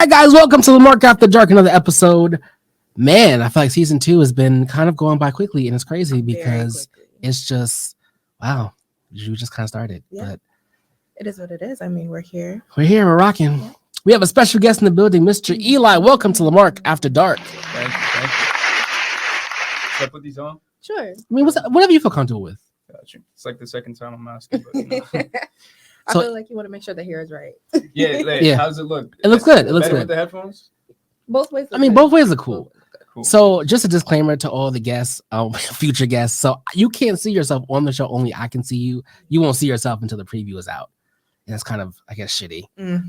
Hi guys, welcome to Lamark After Dark, another episode. Man, I feel like season 2 has been kind of going by quickly, and it's crazy because it's just wow, you just kind of started. Yeah. But it is what it is. I mean, we're here. We're rocking. Yeah. We have a special guest in the building, Mr. Eli. Welcome to Lamark After Dark. Thank you. Should I put these on? Sure. I mean, whatever you feel comfortable with. Got you. It's like the second time I'm asking, but I feel like you want to make sure the hair is right. Yeah. How does it look? It looks good. It looks good with the headphones. Both ways. Both ways are cool. So, just a disclaimer to all the guests, future guests. So, you can't see yourself on the show. Only I can see you. You won't see yourself until the preview is out. And that's kind of, I guess, shitty.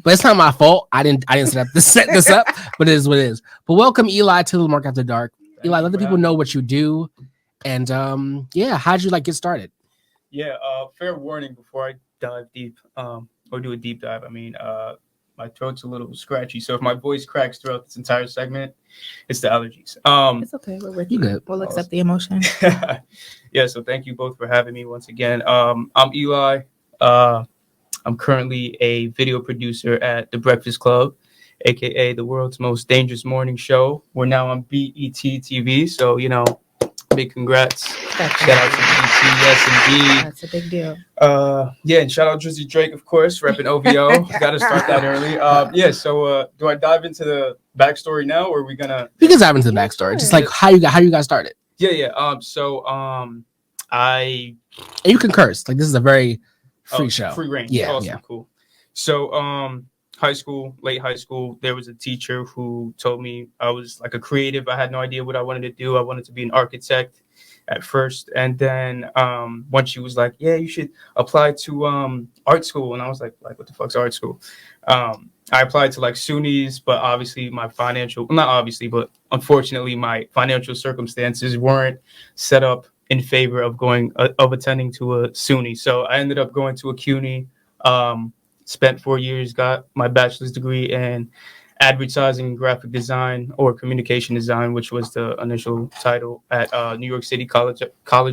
But it's not my fault. I didn't set this up. But it is what it is. But welcome, Eli, to Lamark After Dark. Eli, let the people know what you do. And how'd you get started? Yeah. Fair warning before I dive deep, or do a deep dive. I mean, my throat's a little scratchy, so if my voice cracks throughout this entire segment, it's the allergies. It's okay. We're with you. Good. We'll accept the emotion. Yeah. So thank you both for having me once again. I'm Eli. I'm currently a video producer at The Breakfast Club, aka the world's most dangerous morning show. We're now on BET TV, so big congrats. Shout out to BET, yes indeed. That's a big deal. And shout out Drizzy Drake, of course, repping OVO. Gotta start that early. So do I dive into the backstory now, or are we gonna? You can dive into the bagustory, just like how you got started. And you can curse. This is a very free show. Free range. Yeah, awesome, yeah. Cool. So late high school, there was a teacher who told me I was like a creative. I had no idea what I wanted to do. I wanted to be an architect at first. And then once she was like, yeah, you should apply to art school. And I was like, what the fuck's art school? I applied to SUNY's, but unfortunately my financial circumstances weren't set up in favor of attending to a SUNY. So I ended up going to a CUNY, spent 4 years, got my bachelor's degree in advertising and graphic design, or communication design, which was the initial title, at New York City College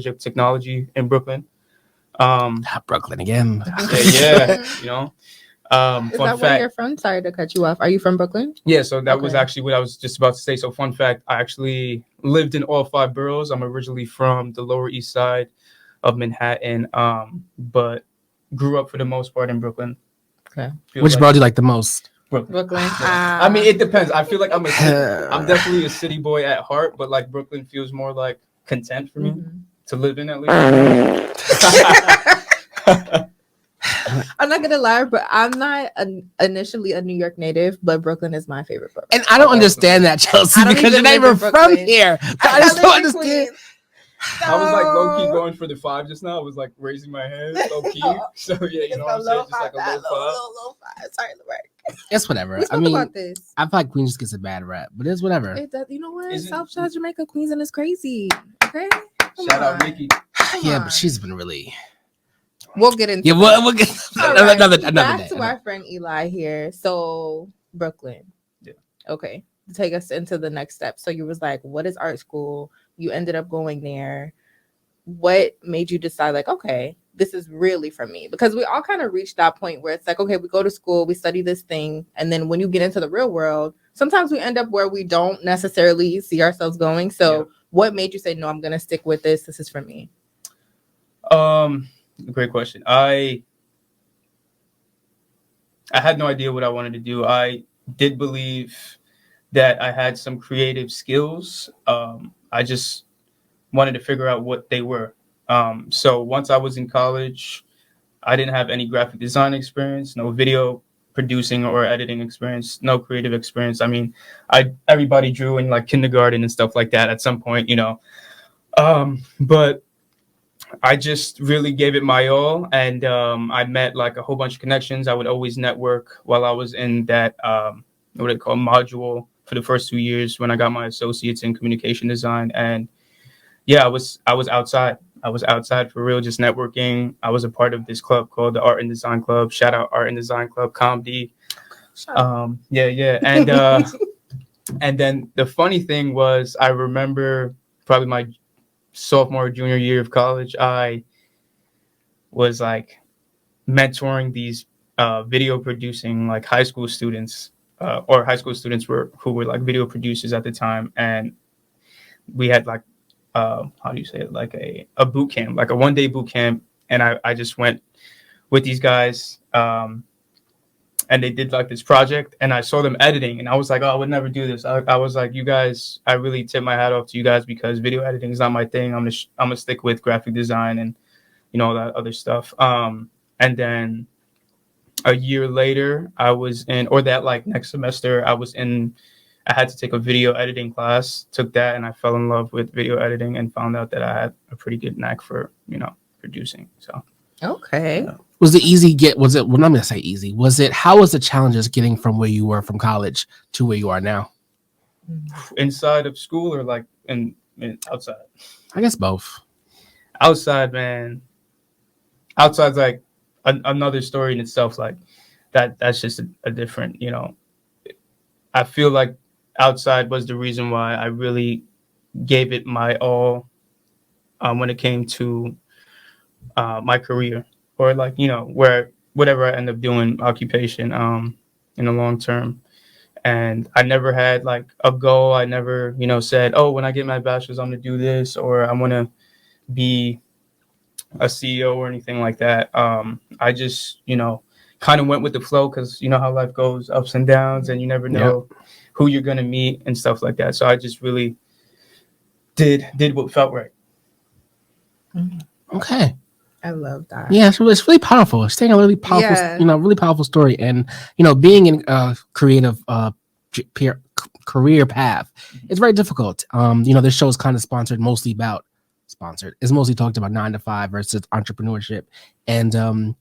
of Technology in Brooklyn. Brooklyn again. Yeah. Is fun that fact, where you're from? Sorry to cut you off. Are you from Brooklyn? Yeah, so that was actually what I was just about to say. So fun fact, I actually lived in all 5 boroughs. I'm originally from the Lower East Side of Manhattan, but grew up for the most part in Brooklyn. Okay. Which borough do you like the most? Brooklyn. I mean, it depends. I feel like I'm definitely a city boy at heart, but Brooklyn feels more like content for me to live in, at least. I'm not gonna lie, but I'm not initially a New York native, but Brooklyn is my favorite borough. And I don't understand that, Chelsea, because you're not even from here. I just don't understand. I was low key going for the 5 just now. I was raising my hand low key. So yeah, you know what I'm saying? Just a low 5. Sorry, Lamark. It's whatever. We spoke about this. I feel like Queens just gets a bad rap, but it's whatever. It does. You know what? South Side Jamaica, Queens, and it's crazy. Okay. Shout out Nikki. Yeah, but she's been really. We'll get into. Yeah, we'll get another back day. to our friend Eli here. So Brooklyn. Yeah. Okay. Take us into the next step. So you was like, what is art school? You ended up going there. What made you decide okay, this is really for me? Because we all kind of reached that point where it's okay, we go to school, we study this thing, and then when you get into the real world, sometimes we end up where we don't necessarily see ourselves going. So what made you say, no, I'm gonna stick with this? This is for me. Great question. I had no idea what I wanted to do. I did believe that I had some creative skills. I just wanted to figure out what they were. So once I was in college, I didn't have any graphic design experience, no video producing or editing experience, no creative experience. I mean, everybody drew in kindergarten and stuff like that at some point, but I just really gave it my all, and I met a whole bunch of connections. I would always network while I was in that what they call module for the first 2 years when I got my associates in communication design. And yeah, I was outside. I was outside for real, just networking. I was a part of this club called the Art and Design Club. Shout out Art and Design Club, ComD. Yeah. And and then the funny thing was, I remember probably my sophomore, junior year of college, I was mentoring these video producing high school students or high school students who were like video producers at the time, and we had like how do you say it, like a boot camp, like a 1-day boot camp, and I just went with these guys, and they did like this project, and I saw them editing, and I was like, oh, I would never do this. I was like, you guys, I really tip my hat off to you guys, because video editing is not my thing. I'm gonna stick with graphic design and all that other stuff. And then a year later, I was in, or that like next semester, I had to take a video editing class, took that, and I fell in love with video editing and found out that I had a pretty good knack for, producing. So. Okay. Yeah. Was it easy was it, well, I'm going to say easy. How was the challenges getting from where you were from college to where you are now? Inside of school or like in outside? I guess both. Outside, man. Outside's like another story in itself. Like that's just a different, I feel like outside was the reason why I really gave it my all when it came to my career, or like, where whatever I end up doing, occupation in the long term. And I never had like a goal. I never, said, oh, when I get my bachelor's, I'm going to do this, or I'm going to be a CEO or anything like that. I just, kind of went with the flow, because you know how life goes, ups and downs, and you never know who you're going to meet and stuff like that. So I just really did what felt right. Okay. I love that. Yeah, it's really powerful. It's saying a really powerful, really powerful story. And, being in a creative career path, it's very difficult. This show is kind of it's mostly talked about 9 to 5 versus entrepreneurship. And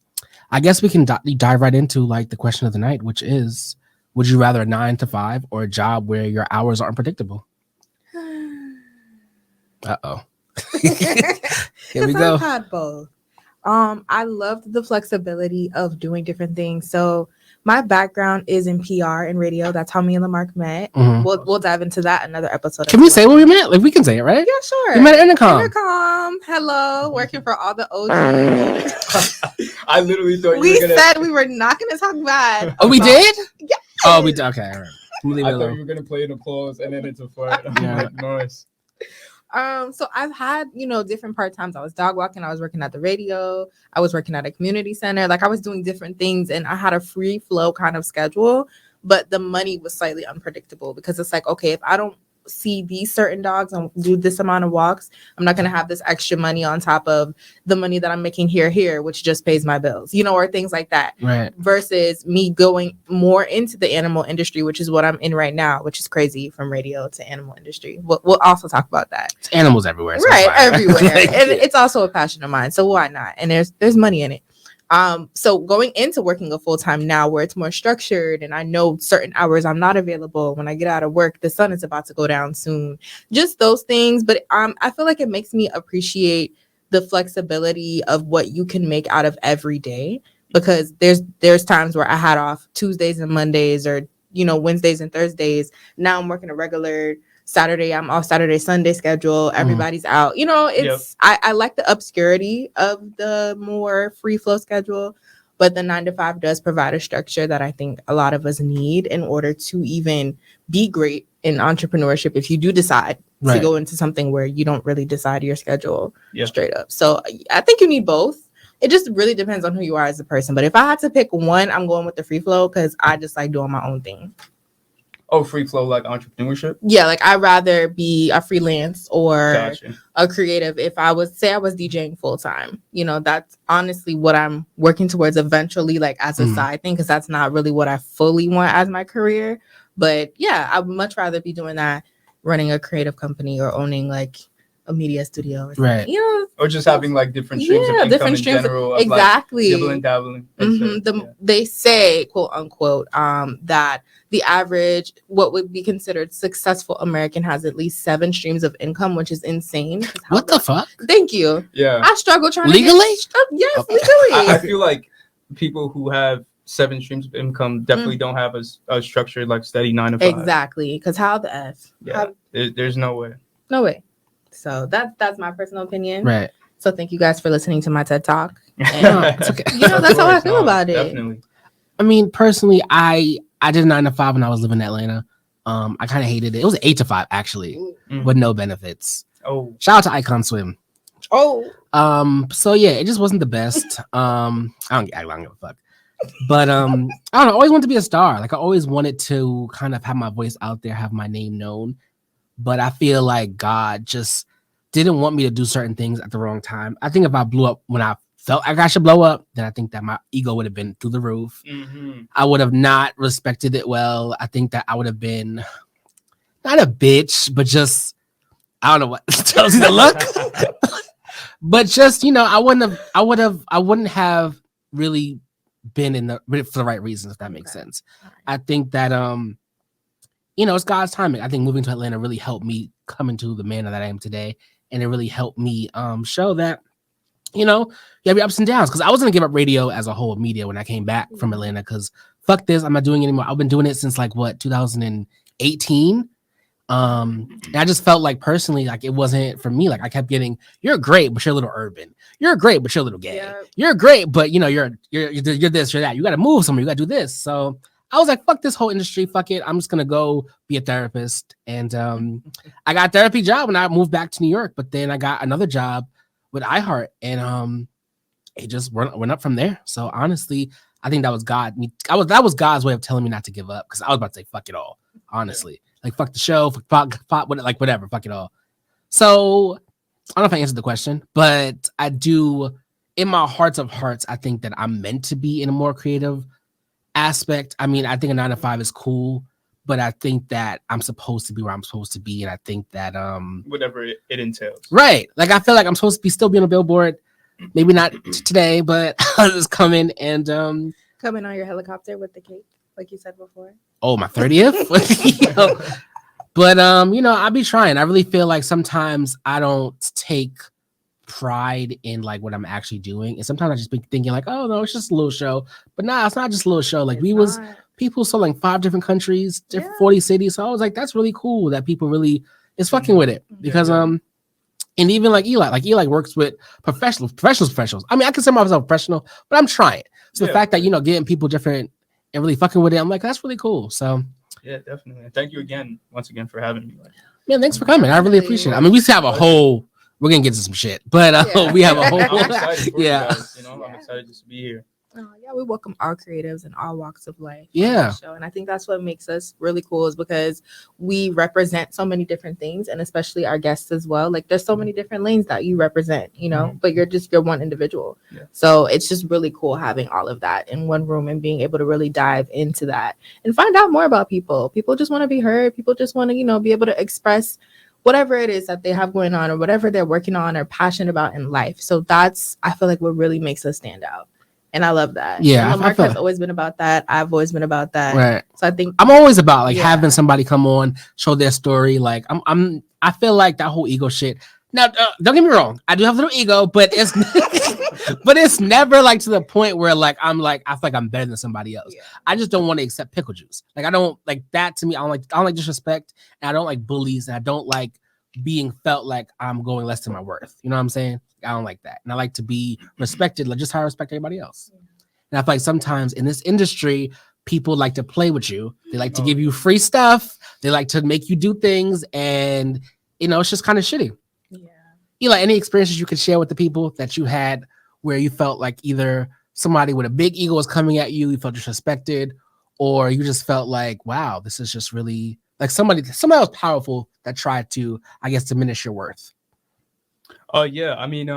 I guess we can dive right into like the question of the night, which is, would you rather a 9 to 5 or a job where your hours aren't predictable? Uh-oh. Here we go. I've had both. I loved the flexibility of doing different things. So my background is in PR and radio. That's how me and Lamark met. Mm-hmm. We'll dive into that another episode. Can we say where we met? Like, we can say it, right? Yeah, sure. We met at Intercom. Hello, working for all the OGs. I literally thought we said we were not going to talk bad. Oh, we did? Yeah. Oh, we did. Okay. All right. Leave it I alone. thought you were going to play an applause and then it's a fight. Yeah. Nice. So I've had, different part-times. I was dog walking. I was working at the radio. I was working at a community center. Like, I was doing different things, and I had a free flow kind of schedule, but the money was slightly unpredictable, because it's like, okay, if I don't see these certain dogs and do this amount of walks, I'm not going to have this extra money on top of the money that I'm making here, which just pays my bills, or things like that. Right. Versus me going more into the animal industry, which is what I'm in right now, which is crazy, from radio to animal industry. We'll also talk about that. It's animals everywhere. So right. Everywhere. And it's also a passion of mine. So why not? And there's money in it. So going into working a full-time now, where it's more structured and I know certain hours I'm not available, when I get out of work, the sun is about to go down soon, just those things. But I feel like it makes me appreciate the flexibility of what you can make out of every day, because there's times where I had off Tuesdays and Mondays, or, Wednesdays and Thursdays. Now I'm working a regular Saturday. I'm off Saturday, Sunday schedule. Everybody's out. It's I like the obscurity of the more free flow schedule, but the 9 to 5 does provide a structure that I think a lot of us need in order to even be great in entrepreneurship. If you do decide to go into something where you don't really decide your schedule straight up. So I think you need both. It just really depends on who you are as a person. But if I had to pick one, I'm going with the free flow, because I just like doing my own thing. Oh, free flow, like entrepreneurship? Yeah, like I'd rather be a freelance or Gotcha. a creative. If I was DJing full time, that's honestly what I'm working towards eventually, like as a side thing, because that's not really what I fully want as my career. But yeah, I'd much rather be doing that, running a creative company or owning like a media studio or something. Right. Or just having like different streams of income different in streams general. of, exactly. Like dibbling, dabbling. They say, quote unquote, that the average, what would be considered successful American, has at least 7 streams of income, which is insane. What the fuck? Thank you. Yeah. I struggle trying legally? to yes, legally. I feel like people who have 7 streams of income definitely don't have a structured, like steady 9 to 5. Exactly. Because how the F? Yeah. There's no way. No way. So that's my personal opinion. Right. So thank you guys for listening to my TED Talk. No, it's okay. That's how I feel about it. Definitely. I mean, personally, I I did a 9 to 5 when I was living in Atlanta. I kind of hated it. It was 8 to 5 actually, with no benefits. Oh, shout out to Icon Swim. Oh, So yeah, it just wasn't the best. I don't give a fuck. But I don't know, I always wanted to be a star. Like I always wanted to kind of have my voice out there, have my name known. But I feel like God just didn't want me to do certain things at the wrong time. I think if I blew up when I felt like I should blow up, then I think that my ego would have been through the roof. I would have not respected it well. I think that I would have been not a bitch, but just I don't know what tells you to look. But just, I wouldn't have really been for the right reasons, if that makes sense. I think that it's God's timing. I think moving to Atlanta really helped me come into the man that I am today. And it really helped me show that, you have your ups and downs. Because I was going to give up radio as a whole media when I came back from Atlanta. Because fuck this, I'm not doing it anymore. I've been doing it since 2018. And I just felt like personally, like it wasn't for me. Like I kept getting, you're great, but you're a little urban. You're great, but you're a little gay. Yep. You're great, but you're this, you're that. You got to move somewhere. You got to do this. So I was like, fuck this whole industry. Fuck it. I'm just going to go be a therapist. And I got a therapy job when I moved back to New York, but then I got another job with iHeart and it just went up from there. So honestly, I think that was God. That was God's way of telling me not to give up because I was about to say, fuck it all, honestly. Yeah. Like, fuck the show, whatever, fuck it all. So I don't know if I answered the question, but I do, in my hearts of hearts, I think that I'm meant to be in a more creative aspect. I mean, I think a 9 to 5 is cool, but I think that I'm supposed to be where I'm supposed to be. And I think that whatever it entails. Right. Like I feel like I'm supposed to still be on a billboard. Maybe not today, but it's coming and coming on your helicopter with the cake, like you said before. Oh, my 30th. But I'll be trying. I really feel like sometimes I don't take pride in like what I'm actually doing, and sometimes I just be thinking like, oh no, it's just a little show. But nah, it's not just a little show. Like people saw like 5 different countries, 40 cities. So I was like, that's really cool that people really is fucking with it because and even like Eli works with professionals. I mean, I consider myself professional, but I'm trying. So the fact that getting people different and really fucking with it, I'm like, that's really cool. So yeah, definitely. And thank you once again for having me. Man, thanks for coming. I really appreciate it. I mean, we have a whole. We're gonna get to some shit, but we have a whole. I'm excited for you guys, I'm excited just to be here. Yeah, we welcome all creatives in all walks of life. Yeah. Show. And I think that's what makes us really cool is because we represent so many different things and especially our guests as well. Like there's so many different lanes that you represent, but you're one individual. Yeah. So it's just really cool having all of that in one room and being able to really dive into that and find out more about people. People just want to be heard. People just want to, be able to express whatever it is that they have going on or whatever they're working on or passionate about in life. So that's, I feel like what really makes us stand out. And I love that. Yeah. Lamark has always been about that. I've always been about that. Right. So I think I'm always about having somebody come on, show their story. Like I feel like that whole ego shit. Now, don't get me wrong. I do have a little ego, but it's but it's never like to the point where like I feel like I'm better than somebody else. Yeah. I just don't want to accept pickle juice. Like I don't like that to me. I don't like disrespect, and I don't like bullies, and I don't like being felt like I'm going less than my worth. You know what I'm saying? I don't like that. And I like to be respected, like just how I respect everybody else. And I feel like sometimes in this industry, people like to play with you. They like to give you free stuff. They like to make you do things. And, it's just kind of shitty. Yeah. Eli, any experiences you could share with the people that you had where you felt like either somebody with a big ego was coming at you, you felt disrespected, or you just felt like, wow, this is just really like somebody else powerful that tried to, I guess, diminish your worth. Yeah. I mean,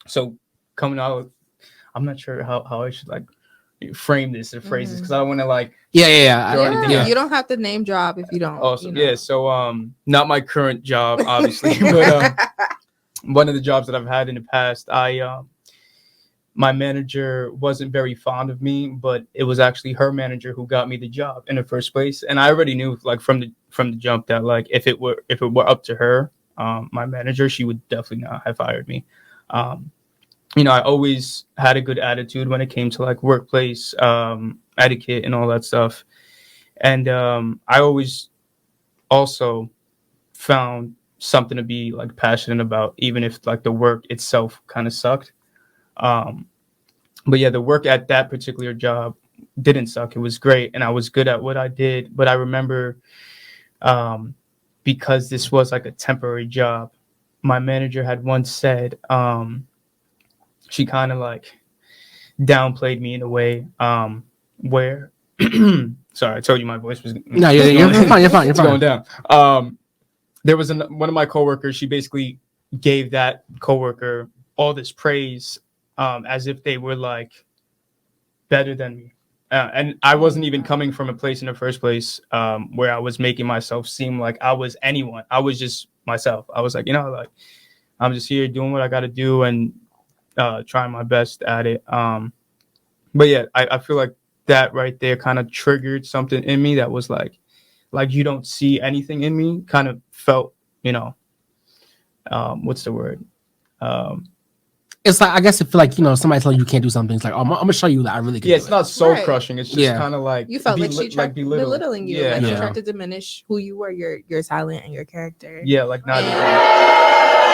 so coming out, I'm not sure how I should like frame this or phrase this because I don't want to like. Yeah. You don't have to name drop if you don't. Awesome. Yeah. So not my current job, obviously, but one of the jobs that I've had in the past, my manager wasn't very fond of me, but it was actually her manager who got me the job in the first place. And I already knew like from the jump that like if it were up to her, my manager, she would definitely not have hired me. I always had a good attitude when it came to like workplace etiquette and all that stuff. And I always also found something to be like passionate about, even if like the work itself kind of sucked. But yeah, the work at that particular job didn't suck. It was great, and I was good at what I did. But I remember, because this was like a temporary job, my manager had once said, she kind of like downplayed me in a way, where, sorry, I told you my voice was No, you're fine. You're fine. You're it's fine. going down. There was one of my coworkers. She basically gave that coworker all this praise, as if they were like better than me. And I wasn't even coming from a place in the first place, where I was making myself seem like I was anyone. I was just myself. I was like, like I'm just here doing what I got to do and trying my best at it. But yeah, I feel like that right there kind of triggered something in me that was like you don't see anything in me. Kind of felt, what's the word? It's like, I guess, I feel like, somebody telling you can't do something. It's like, oh, I'm gonna show you that I really can. Yeah, do it's it. not soul Right. crushing. It's just Yeah. kind of like You felt like she tried belittling you. Yeah, Like she Yeah. tried to diminish who you were, your talent and your character. yeah, like not even.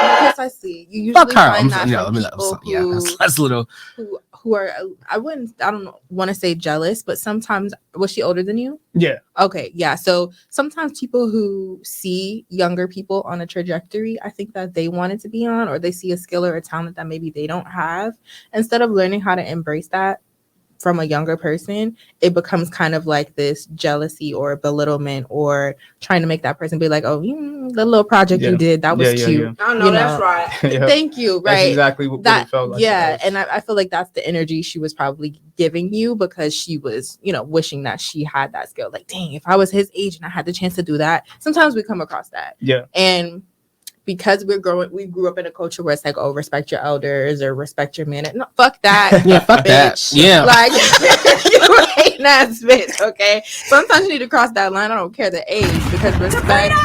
Yes, I see. You usually Fuck her. find that Yeah, from people that's a little. who are, I don't want to say jealous, but sometimes, was she older than you? Yeah, Okay, yeah. So sometimes people who see younger people on a trajectory, I think that they wanted to be on, or they see a skill or a talent that maybe they don't have, instead of learning how to embrace that from a younger person, it becomes kind of like this jealousy or belittlement, or trying to make that person be like, oh, the little project you did, that was cute. I know that's right. Yeah. Thank you. Right. That's exactly what it felt like. Yeah, and I feel like that's the energy she was probably giving you, because she was, wishing that she had that skill. Like, dang, if I was his age and I had the chance to do that. Sometimes we come across that. Yeah. And because we grew up in a culture where it's like, oh, respect your elders or respect your man. No, fuck that. Yeah, fuck that. bitch. Yeah. Like, you hating ass bitch, okay? Sometimes you need to cross that line. I don't care the age, because respect.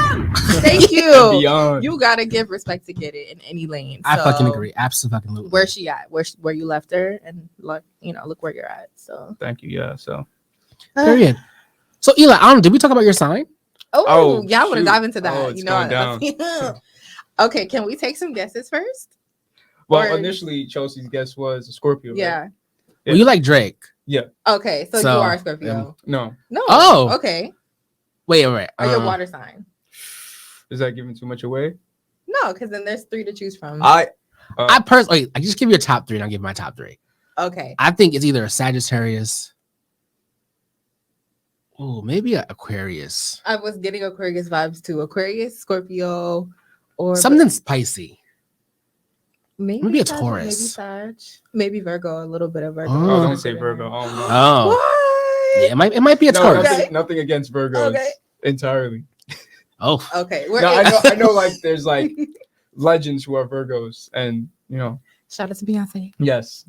Thank you. Beyond. You gotta give respect to get it in any lane. I So, fucking agree. Absolutely. where's she at? Where you left her, and look where you're at. So Thank you. Yeah. So. Period. So Eli, did we talk about your sign? Oh, yeah, I want to shoot. dive into that. Oh, it's going down. Okay, can we take some guesses first? Well, Or- initially Chelsea's guess was a Scorpio. Right? Yeah. Well, you like Drake? Okay, so you are a Scorpio. No. No. Oh. Okay. Wait. Are you a water sign? Is that giving too much away? No, because then there's 3 to choose from. I personally, I just give you a top 3, and I'll give my top 3. Okay. I think it's either a Sagittarius. Oh, maybe an Aquarius. I was getting Aquarius vibes too. Aquarius, Scorpio, or Something spicy. Maybe a Sag, Taurus. Maybe Sag. Maybe Virgo. A little bit of Virgo. Oh, don't say Virgo. Oh no. Oh, What? yeah, it might be a No, Taurus. Okay. nothing against Virgos. Okay. Entirely. Oh, Okay. No, I know. Like there's like legends who are Virgos, and Shout out to Beyonce. yes.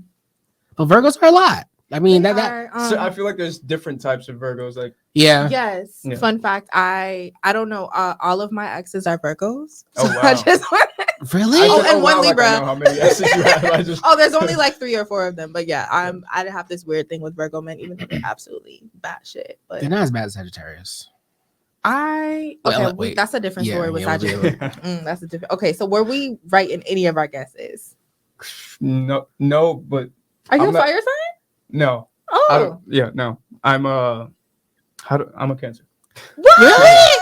but Virgos are a lot. I mean, They that are, So I feel like there's different types of Virgos. Like yeah. Yes. Yeah. Fun fact. I don't know. All of my exes are Virgos. Oh, So wow. I just want. Really? Oh, and one like Libra. I know how many S's you have. I just Oh, there's only like 3 or 4 of them. But yeah, I have this weird thing with Virgo men, even though they're absolutely batshit. But They're not as bad as Sagittarius. wait, that's a different story with Sagittarius. That's a different. Okay, so were we right in any of our guesses? no, but Are you I'm a not- fire sign? no. I Oh, don't, yeah, no. I'm a Cancer. what? Really?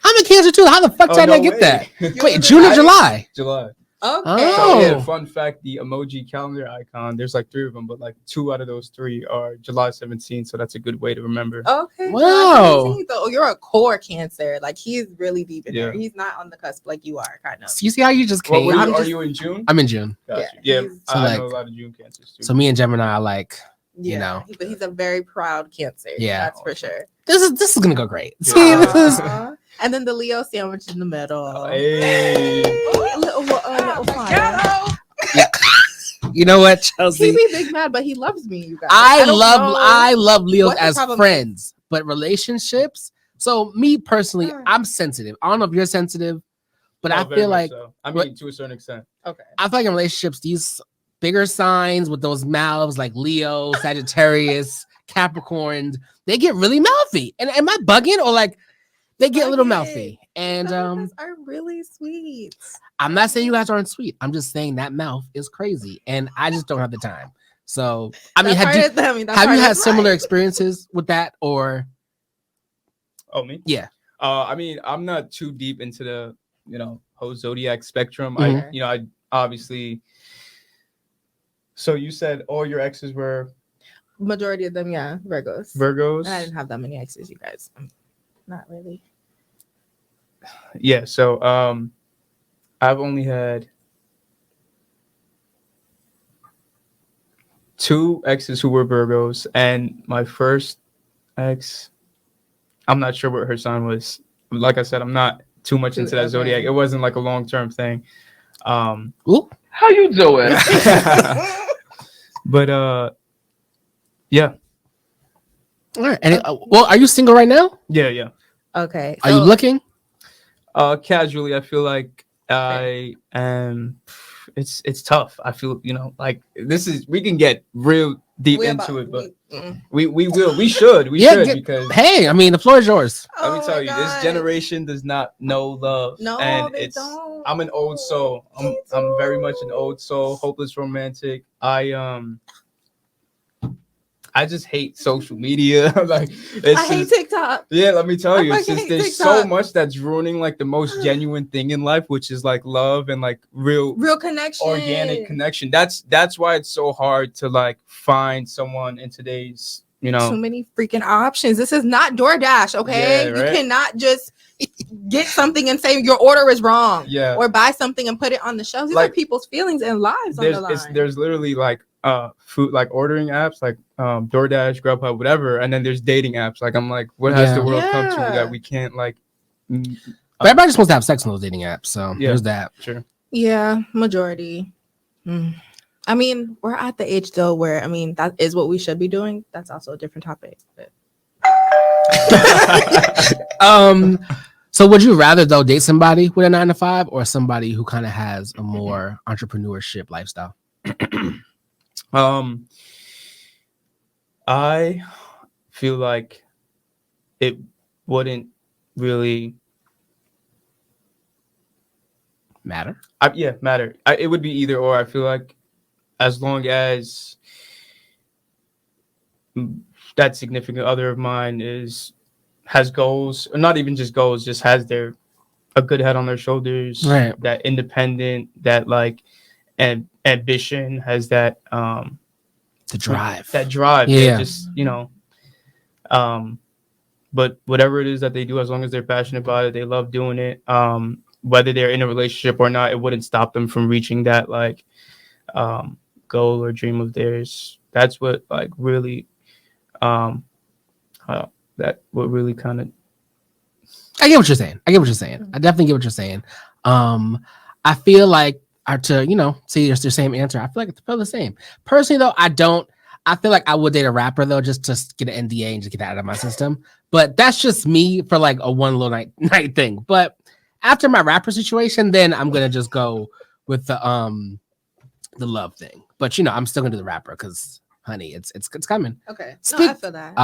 I'm a Cancer too. How the fuck did I no not get way. that? You Wait, was June or right. July? July. Okay. Oh. So yeah, fun fact: the emoji calendar icon. There's like 3 of them, but like 2 out of those 3 are July 17th. So that's a good way to remember. Okay. Wow. July 17th. Oh, you're a core Cancer. Like he's really deep in there. Yeah. He's not on the cusp like you are, kind of. So you see how you just Well, came? are you in June? I'm in June. Gotcha. Yeah, Yeah, he's- So, I know a like- lot of June Cancers too. So me and Gemini are like, Yeah, know. but he's a very proud Cancer. Yeah. That's for sure. this is gonna go great. Yeah. See, this is Aw. And then the Leo sandwich in the middle. Hey. Little fire. you know what, He Chelsea? be big mad, but he loves me. You guys. I don't know love Leos what the as problem friends, but relationships. So me personally, Mm. I'm sensitive. I don't know if you're sensitive, but Oh, I very feel much like so. I mean, to a certain extent. Okay. I feel like in relationships, these bigger signs with those mouths like Leo, Sagittarius, Capricorn, they get really mouthy. And am I bugging or like they get a little Bugging. mouthy? And Some of us are really sweet. I'm not saying you guys aren't sweet. I'm just saying that mouth is crazy, and I just don't have the time. So I mean, That's have part of- you part had of similar life. experiences with that, or Oh, me? yeah? I mean, I'm not too deep into the whole zodiac spectrum. Mhm. I obviously. So you said all your exes were Majority of them, yeah, Virgos. Virgos. And I didn't have that many exes, you guys. Not really. Yeah. So I've only had 2 exes who were Virgos, and my first ex, I'm not sure what her sign was. Like I said, I'm not too much into that zodiac. Okay. It wasn't like a long-term thing. Ooh. How you doing? But yeah, All right. And well, are you single right now? yeah. Okay. Are you looking? Casually, I feel like I am. It's tough. I feel like this is. We can get real deep into it, but we will. We should because hey, I mean, the floor is yours. let me tell you, this generation does not know love. No, and they don't. I'm an old soul. I'm very much an old soul, hopeless romantic. I just hate social media. Like I hate TikTok. Yeah, let me tell you, I it's just hate there's TikTok. so much that's ruining like the most genuine thing in life, which is like love and like real connection, organic connection. That's why it's so hard to like find someone in today's Too many freaking options. This is not DoorDash, okay? Yeah, right? You cannot just get something and say your order is wrong. Yeah. Or buy something and put it on the shelves. These Like, are people's feelings and lives on the line. There's literally like food like ordering apps like DoorDash, Grubhub, whatever, and then there's dating apps. Like I'm like, what has the world come to that we can't like? But everybody's supposed to have sex on those dating apps, so there's that. Sure. Yeah, majority. I mean, we're at the age though where that is what we should be doing. That's also a different topic. But. So would you rather though date somebody with a 9-to-5 or somebody who kind of has a more entrepreneurship lifestyle? I feel like it wouldn't really matter. Matter. It would be either or. I feel like as long as that significant other of mine has goals, or not even just goals, just has a good head on their shoulders, right? That independent, that like and ambition, has that the drive. Yeah. Just but whatever it is that they do, as long as they're passionate about it, they love doing it. Whether they're in a relationship or not, it wouldn't stop them from reaching that like goal or dream of theirs. That's what like really that what really kind of. I get what you're saying. I definitely get what you're saying. I feel like to see the same answer. I feel like it's the same. Personally though, I don't. I feel like I would date a rapper though, just to get an NDA and just get that out of my system. But that's just me for like a one little night thing. But after my rapper situation, then I'm gonna just go with the love thing. But I'm still gonna do the rapper because honey, it's coming. Okay. No, I feel that.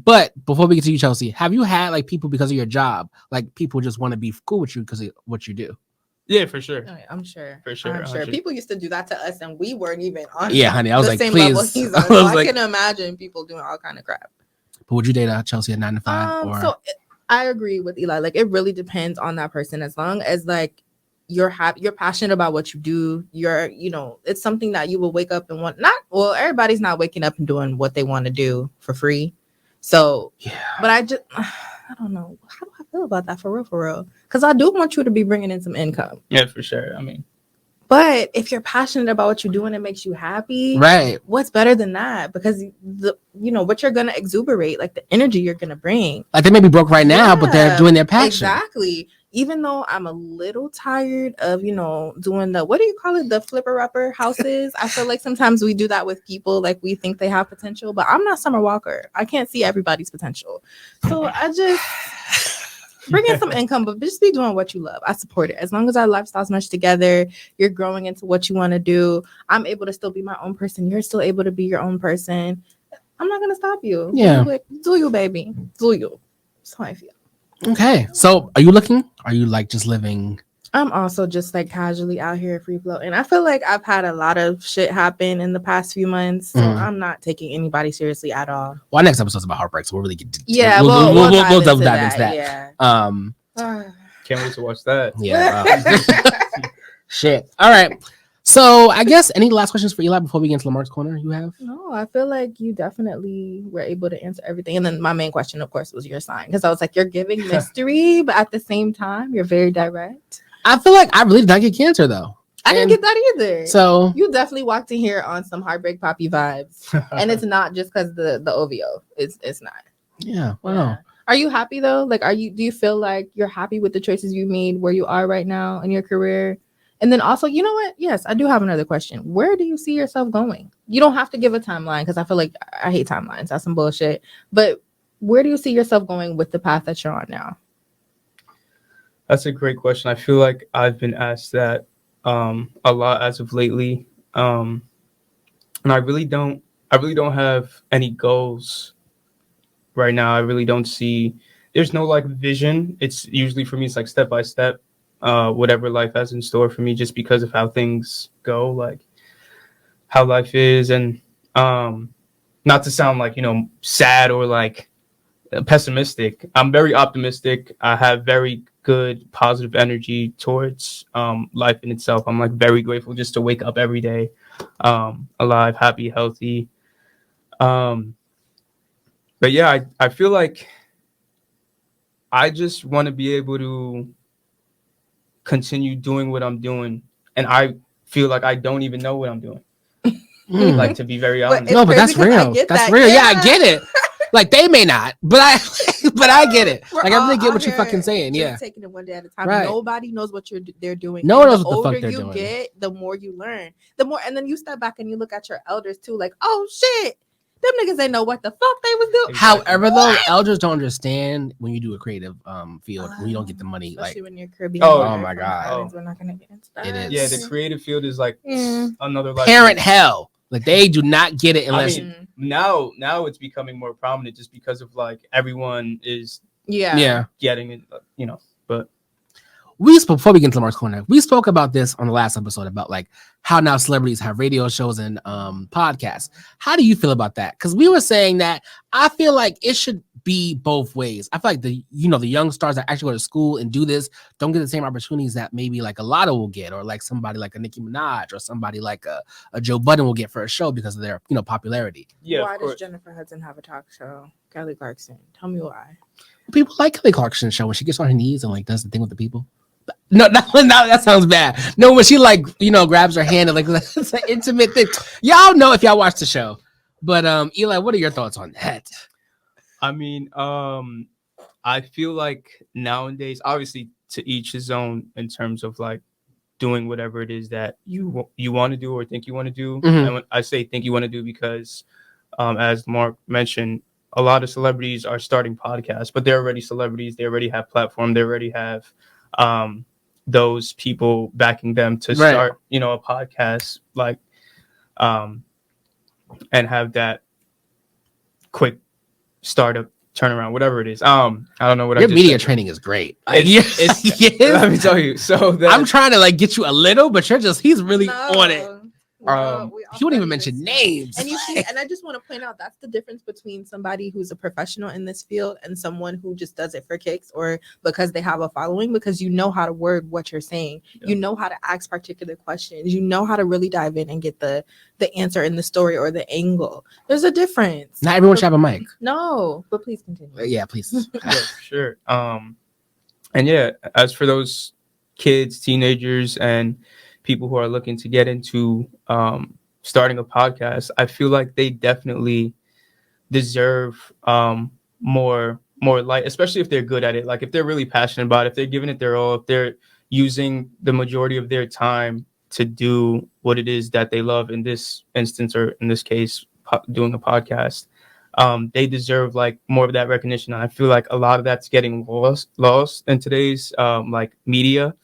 But before we get to you, Chelsea, have you had like people because of your job, like people just want to be cool with you because of what you do? Yeah, for sure. Oh, I'm sure. For sure. I'm sure. People used to do that to us, and we weren't even on. Yeah, honey. I was like, same please. Level he's on. So I can imagine people doing all kind of crap. But would you date Chelsea at 9-to-5? So I agree with Eli. Like it really depends on that person. As long as like you're passionate about what you do, it's something that you will wake up and want. Everybody's not waking up and doing what they want to do for free. So yeah. But I don't know. How do I feel about that for real? Because I do want you to be bringing in some income. Yeah, for sure. But if you're passionate about what you do and it makes you happy, right? What's better than that? Because what you're gonna exuberate, like the energy you're gonna bring. Like they may be broke right now, but they're doing their passion. Exactly. Even though I'm a little tired of, doing the, what do you call it? The flipper upper houses. I feel like sometimes we do that with people. Like we think they have potential, but I'm not Summer Walker. I can't see everybody's potential. So I just bring in some income, but just be doing what you love. I support it. As long as our lifestyles mesh together, you're growing into what you want to do. I'm able to still be my own person. You're still able to be your own person. I'm not going to stop you. Yeah. Do you, baby. Do you. That's how I feel. Okay. So are you looking? Are you like just living? I'm also just like casually out here free flow, and I feel like I've had a lot of shit happen in the past few months, so I'm not taking anybody seriously at all. Well, our next episode's about heartbreak, so we'll really get. We'll double dive into that. Yeah. Can't wait to watch that. Yeah. Shit. All right. So I guess any last questions for Eli before we get into Lamarck's corner? You have? No, I feel like you definitely were able to answer everything. And then my main question, of course, was your sign, because I was like, you're giving mystery, but at the same time, you're very direct. I feel like I really did not get cancer though. I didn't get that either. So you definitely walked in here on some heartbreak poppy vibes, and it's not just because the OVO. It's not. Yeah. Wow. Yeah. Are you happy though? Like, do you feel like you're happy with the choices you made where you are right now in your career? And then also, you know what? Yes, I do have another question. Where do you see yourself going? You don't have to give a timeline, because I feel like I hate timelines. That's some bullshit. But where do you see yourself going with the path that you're on now? That's a great question. I feel like I've been asked that a lot as of lately, and I really don't have any goals right now. I really don't see. There's no like vision. It's usually for me. It's like step by step. Whatever life has in store for me, just because of how things go, like how life is. And not to sound like, sad or like pessimistic, I'm very optimistic. I have very good positive energy towards life in itself. I'm like very grateful just to wake up every day alive, happy, healthy. But yeah, I feel like I just want to be able to continue doing what I'm doing, and I feel like I don't even know what I'm doing. Like, to be very honest. No, but that's real. That's real. Yeah, I get it. Like, they may not, but I get it. Like, I really get what you're fucking saying. Yeah, taking it one day at a time. Right. Nobody knows what they're doing. No one knows what the fuck they're doing. The older you get, the more you learn. The more, and then you step back and you look at your elders too. Like, oh shit, them niggas ain't know what the fuck they was doing. However, though, elders don't understand when you do a creative field, when you don't get the money. Especially like, when you're Caribbean. Oh my god, we're not gonna get into that. It is. Yeah, the creative field is like another life. Parent hell. Like, they do not get it unless. I mean, now it's becoming more prominent just because of like everyone is getting it, But before we get into Lamarck's corner, we spoke about this on the last episode about like how now celebrities have radio shows and podcasts. How do you feel about that? Because we were saying that I feel like it should be both ways. I feel like the young stars that actually go to school and do this don't get the same opportunities that maybe like a Lotto will get, or like somebody like a Nicki Minaj or somebody like a Joe Budden will get for a show because of their popularity. Yeah. Why does Jennifer Hudson have a talk show? Kelly Clarkson. Tell me why. People like Kelly Clarkson's show when she gets on her knees and like does the thing with the people. No, that sounds bad. No, when she like grabs her hand and like it's an intimate thing. Y'all know if y'all watch the show. But Eli, what are your thoughts on that? I mean, I feel like nowadays, obviously, to each his own in terms of like doing whatever it is that you want to do or think you want to do. And when I say think you want to do, because as Mark mentioned, a lot of celebrities are starting podcasts, but they're already celebrities. They already have platform. They already have those people backing them to start, a podcast, like, and have that quick startup turnaround, whatever it is. I don't know what your media training is great. It's let me tell you. So I'm trying to like get you a little, but he's really on it. He won't even mention names. And you see, and I just want to point out that's the difference between somebody who's a professional in this field and someone who just does it for kicks or because they have a following, because you know how to word what you're saying. Yeah. You know how to ask particular questions. You know how to really dive in and get the answer in the story or the angle. There's a difference. Not everyone should have a mic. No, but please continue. Yeah, please. Yeah, sure. And yeah, as for those kids, teenagers, and people who are looking to get into starting a podcast, I feel like they definitely deserve more light, especially if they're good at it. Like if they're really passionate about it, if they're giving it their all, if they're using the majority of their time to do what it is that they love, in this instance, or in this case, doing a podcast, they deserve like more of that recognition. And I feel like a lot of that's getting lost in today's like media.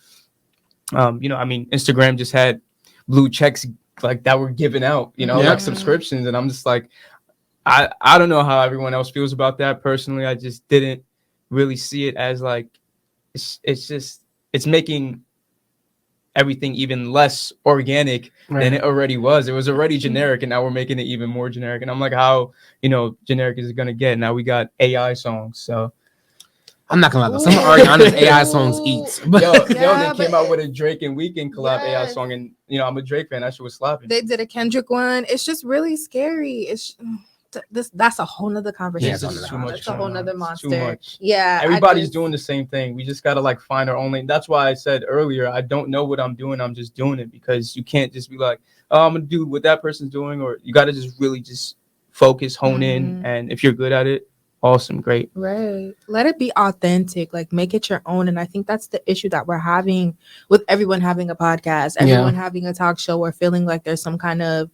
I mean, Instagram just had blue checks like that were given out, like subscriptions. And I'm just like, I don't know how everyone else feels about that. Personally, I just didn't really see it as like, it's making everything even less organic than it already was. It was already generic, and now we're making it even more generic. And I'm like, how generic is it gonna get? Now we got AI songs. So I'm not gonna lie though. Some of Ariana's AI songs eats. But they came out with a Drake and Weeknd collab AI song, and I'm a Drake fan. That shit was slapping. They did a Kendrick one. It's just really scary. It's that's a whole nother conversation. That's a whole nother monster. Too much. Yeah, everybody's doing the same thing. We just gotta find our own lane. That's why I said earlier, I don't know what I'm doing. I'm just doing it, because you can't just be like, oh, I'm gonna do what that person's doing, or you gotta just really just focus, hone in, and if you're good at it, awesome, great. Right. Let it be authentic. Make it your own. And I think that's the issue that we're having with everyone having a podcast, everyone having a talk show, or feeling like there's some kind of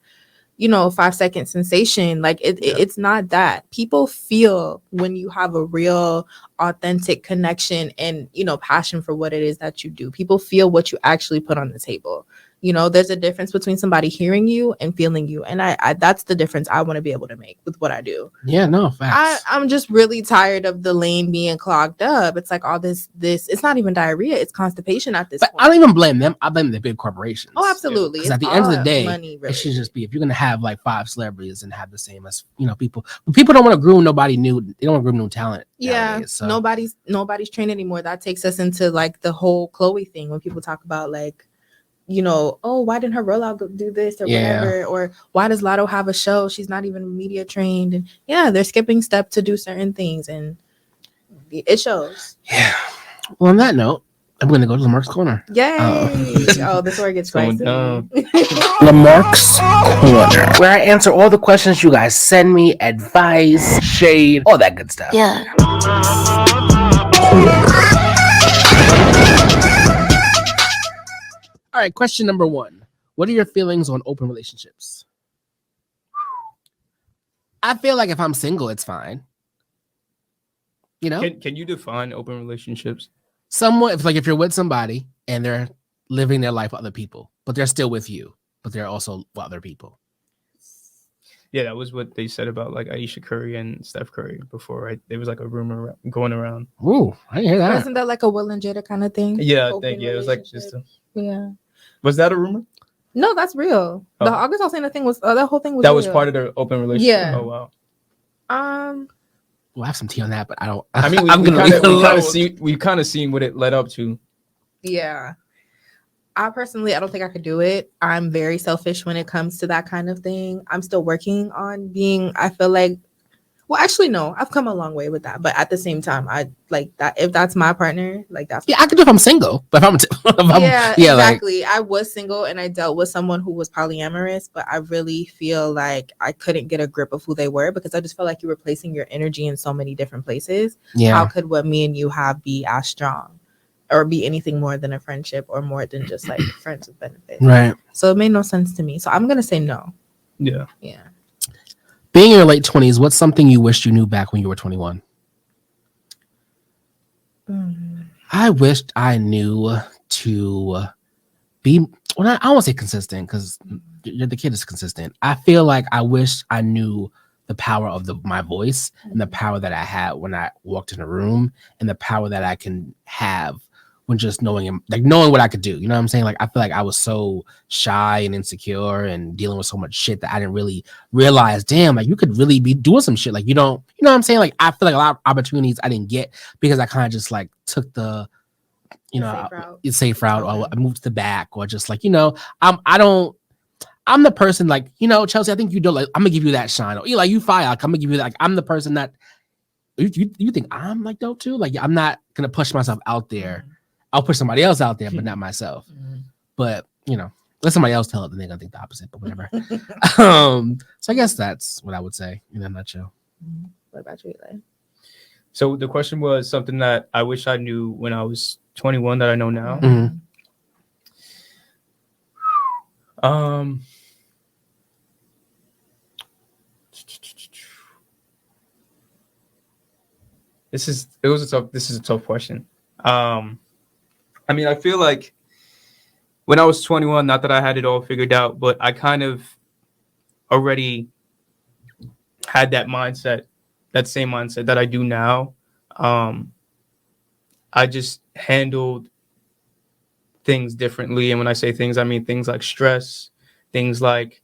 5-second sensation. It's not that. People feel when you have a real authentic connection and passion for what it is that you do. People feel what you actually put on the table. There's a difference between somebody hearing you and feeling you, and I that's the difference I want to be able to make with what I do. Facts. I'm just really tired of the lane being clogged up. It's like all this it's not even diarrhea, it's constipation at this point. I don't even blame them. I blame the big corporations. Oh, absolutely. Because at the end of the day, money, really. It should just be, if you're gonna have 5 celebrities and have the same as people don't want to groom nobody new. They don't want to groom new talent. Nowadays, so. Nobody's trained anymore. That takes us into the whole Chloe thing, when people talk about oh, why didn't her rollout do this or whatever? Or why does Lotto have a show? She's not even media trained. And they're skipping step to do certain things, and it shows. Yeah. Well, on that note, I'm going to go to Lamarck's Corner. Yay! This is where it gets spicy. Lamarck's Corner, where I answer all the questions you guys send me, advice, shade, all that good stuff. Yeah. All right, question number 1. What are your feelings on open relationships? I feel like if I'm single, it's fine. Can you define open relationships? Somewhat, if you're with somebody and they're living their life with other people, but they're still with you, but they're also with other people. Yeah, that was what they said about Aisha Curry and Steph Curry before, right? There was a rumor going around. Ooh, I didn't hear that. Wasn't that a Will and Jada kind of thing? Yeah, I think it was just a... Yeah. Was that a rumor? No, that's real. Oh. The August Alsina thing was that whole thing was that real. Was part of their open relationship. Yeah. Oh wow. Well, I have some tea on that, but I don't. I mean, we've kind of seen what it led up to. Yeah. I don't think I could do it. I'm very selfish when it comes to that kind of thing. I'm still working on being, I feel like, well, actually, no, I've come a long way with that. But at the same time, I like that. If that's my partner, that's I could do if I'm single. But exactly. I was single and I dealt with someone who was polyamorous, but I really feel like I couldn't get a grip of who they were, because I just felt like you were placing your energy in so many different places. Yeah. How could what me and you have be as strong, or be anything more than a friendship, or more than just friends with benefits? Right. So it made no sense to me. So I'm gonna say no. Yeah. Yeah. Being in your late 20s, what's something you wished you knew back when you were 21? I wished I knew to be, I don't want to say consistent, because the kid is consistent. I feel like I wish I knew the power of my voice, and the power that I had when I walked in a room, and the power that I can have when just knowing what I could do. You know what I'm saying? I feel like I was so shy and insecure and dealing with so much shit that I didn't really realize, damn, you could really be doing some shit. You know what I'm saying? I feel like a lot of opportunities I didn't get because I kind of just took the, safe route, or I moved to the back, or just I'm the person Chelsea, I think you do, I'm gonna give you that shine. Or you fire, I'm gonna give you that. I'm the person that you think I'm dope too. I'm not gonna push myself out there. I'll push somebody else out there, but not myself. But let somebody else tell it, then they're gonna think the opposite. But whatever. So I guess that's what I would say in a nutshell. What about you, Eli? So the question was something that I wish I knew when I was 21 that I know now. This is a tough question. I mean, I feel like when I was 21, not that I had it all figured out, but I kind of already had that mindset, that same mindset that I do now. I just handled things differently. And when I say things, I mean things like stress, things like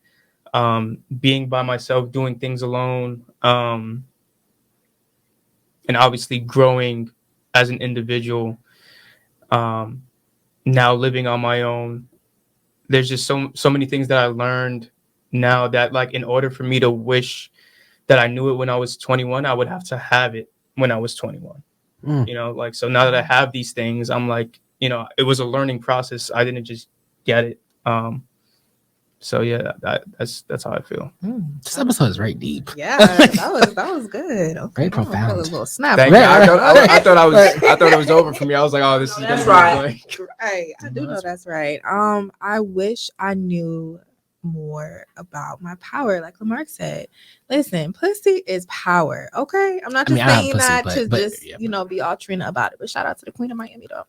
being by myself, doing things alone, and obviously growing as an individual. Now living on my own, there's just so many things that I learned now that, like, in order for me to wish that I knew it when I was 21, I would have to have it when I was 21. You know, like, so now that I have these things, I'm like, you know, it was a learning process. I didn't just get it. So yeah, that's how I feel. This episode is very deep. Yeah, that was good. Okay, Very profound. A little snap. Thank you. I thought it was over for me. I was like, oh, this is That's right. Right. I do know that's right. I wish I knew more about my power, like Lamarck said. Listen, pussy is power. Okay, I'm not just saying pussy, that but, to but, just yeah, you know be all Trina about it. But shout out to the Queen of Miami though.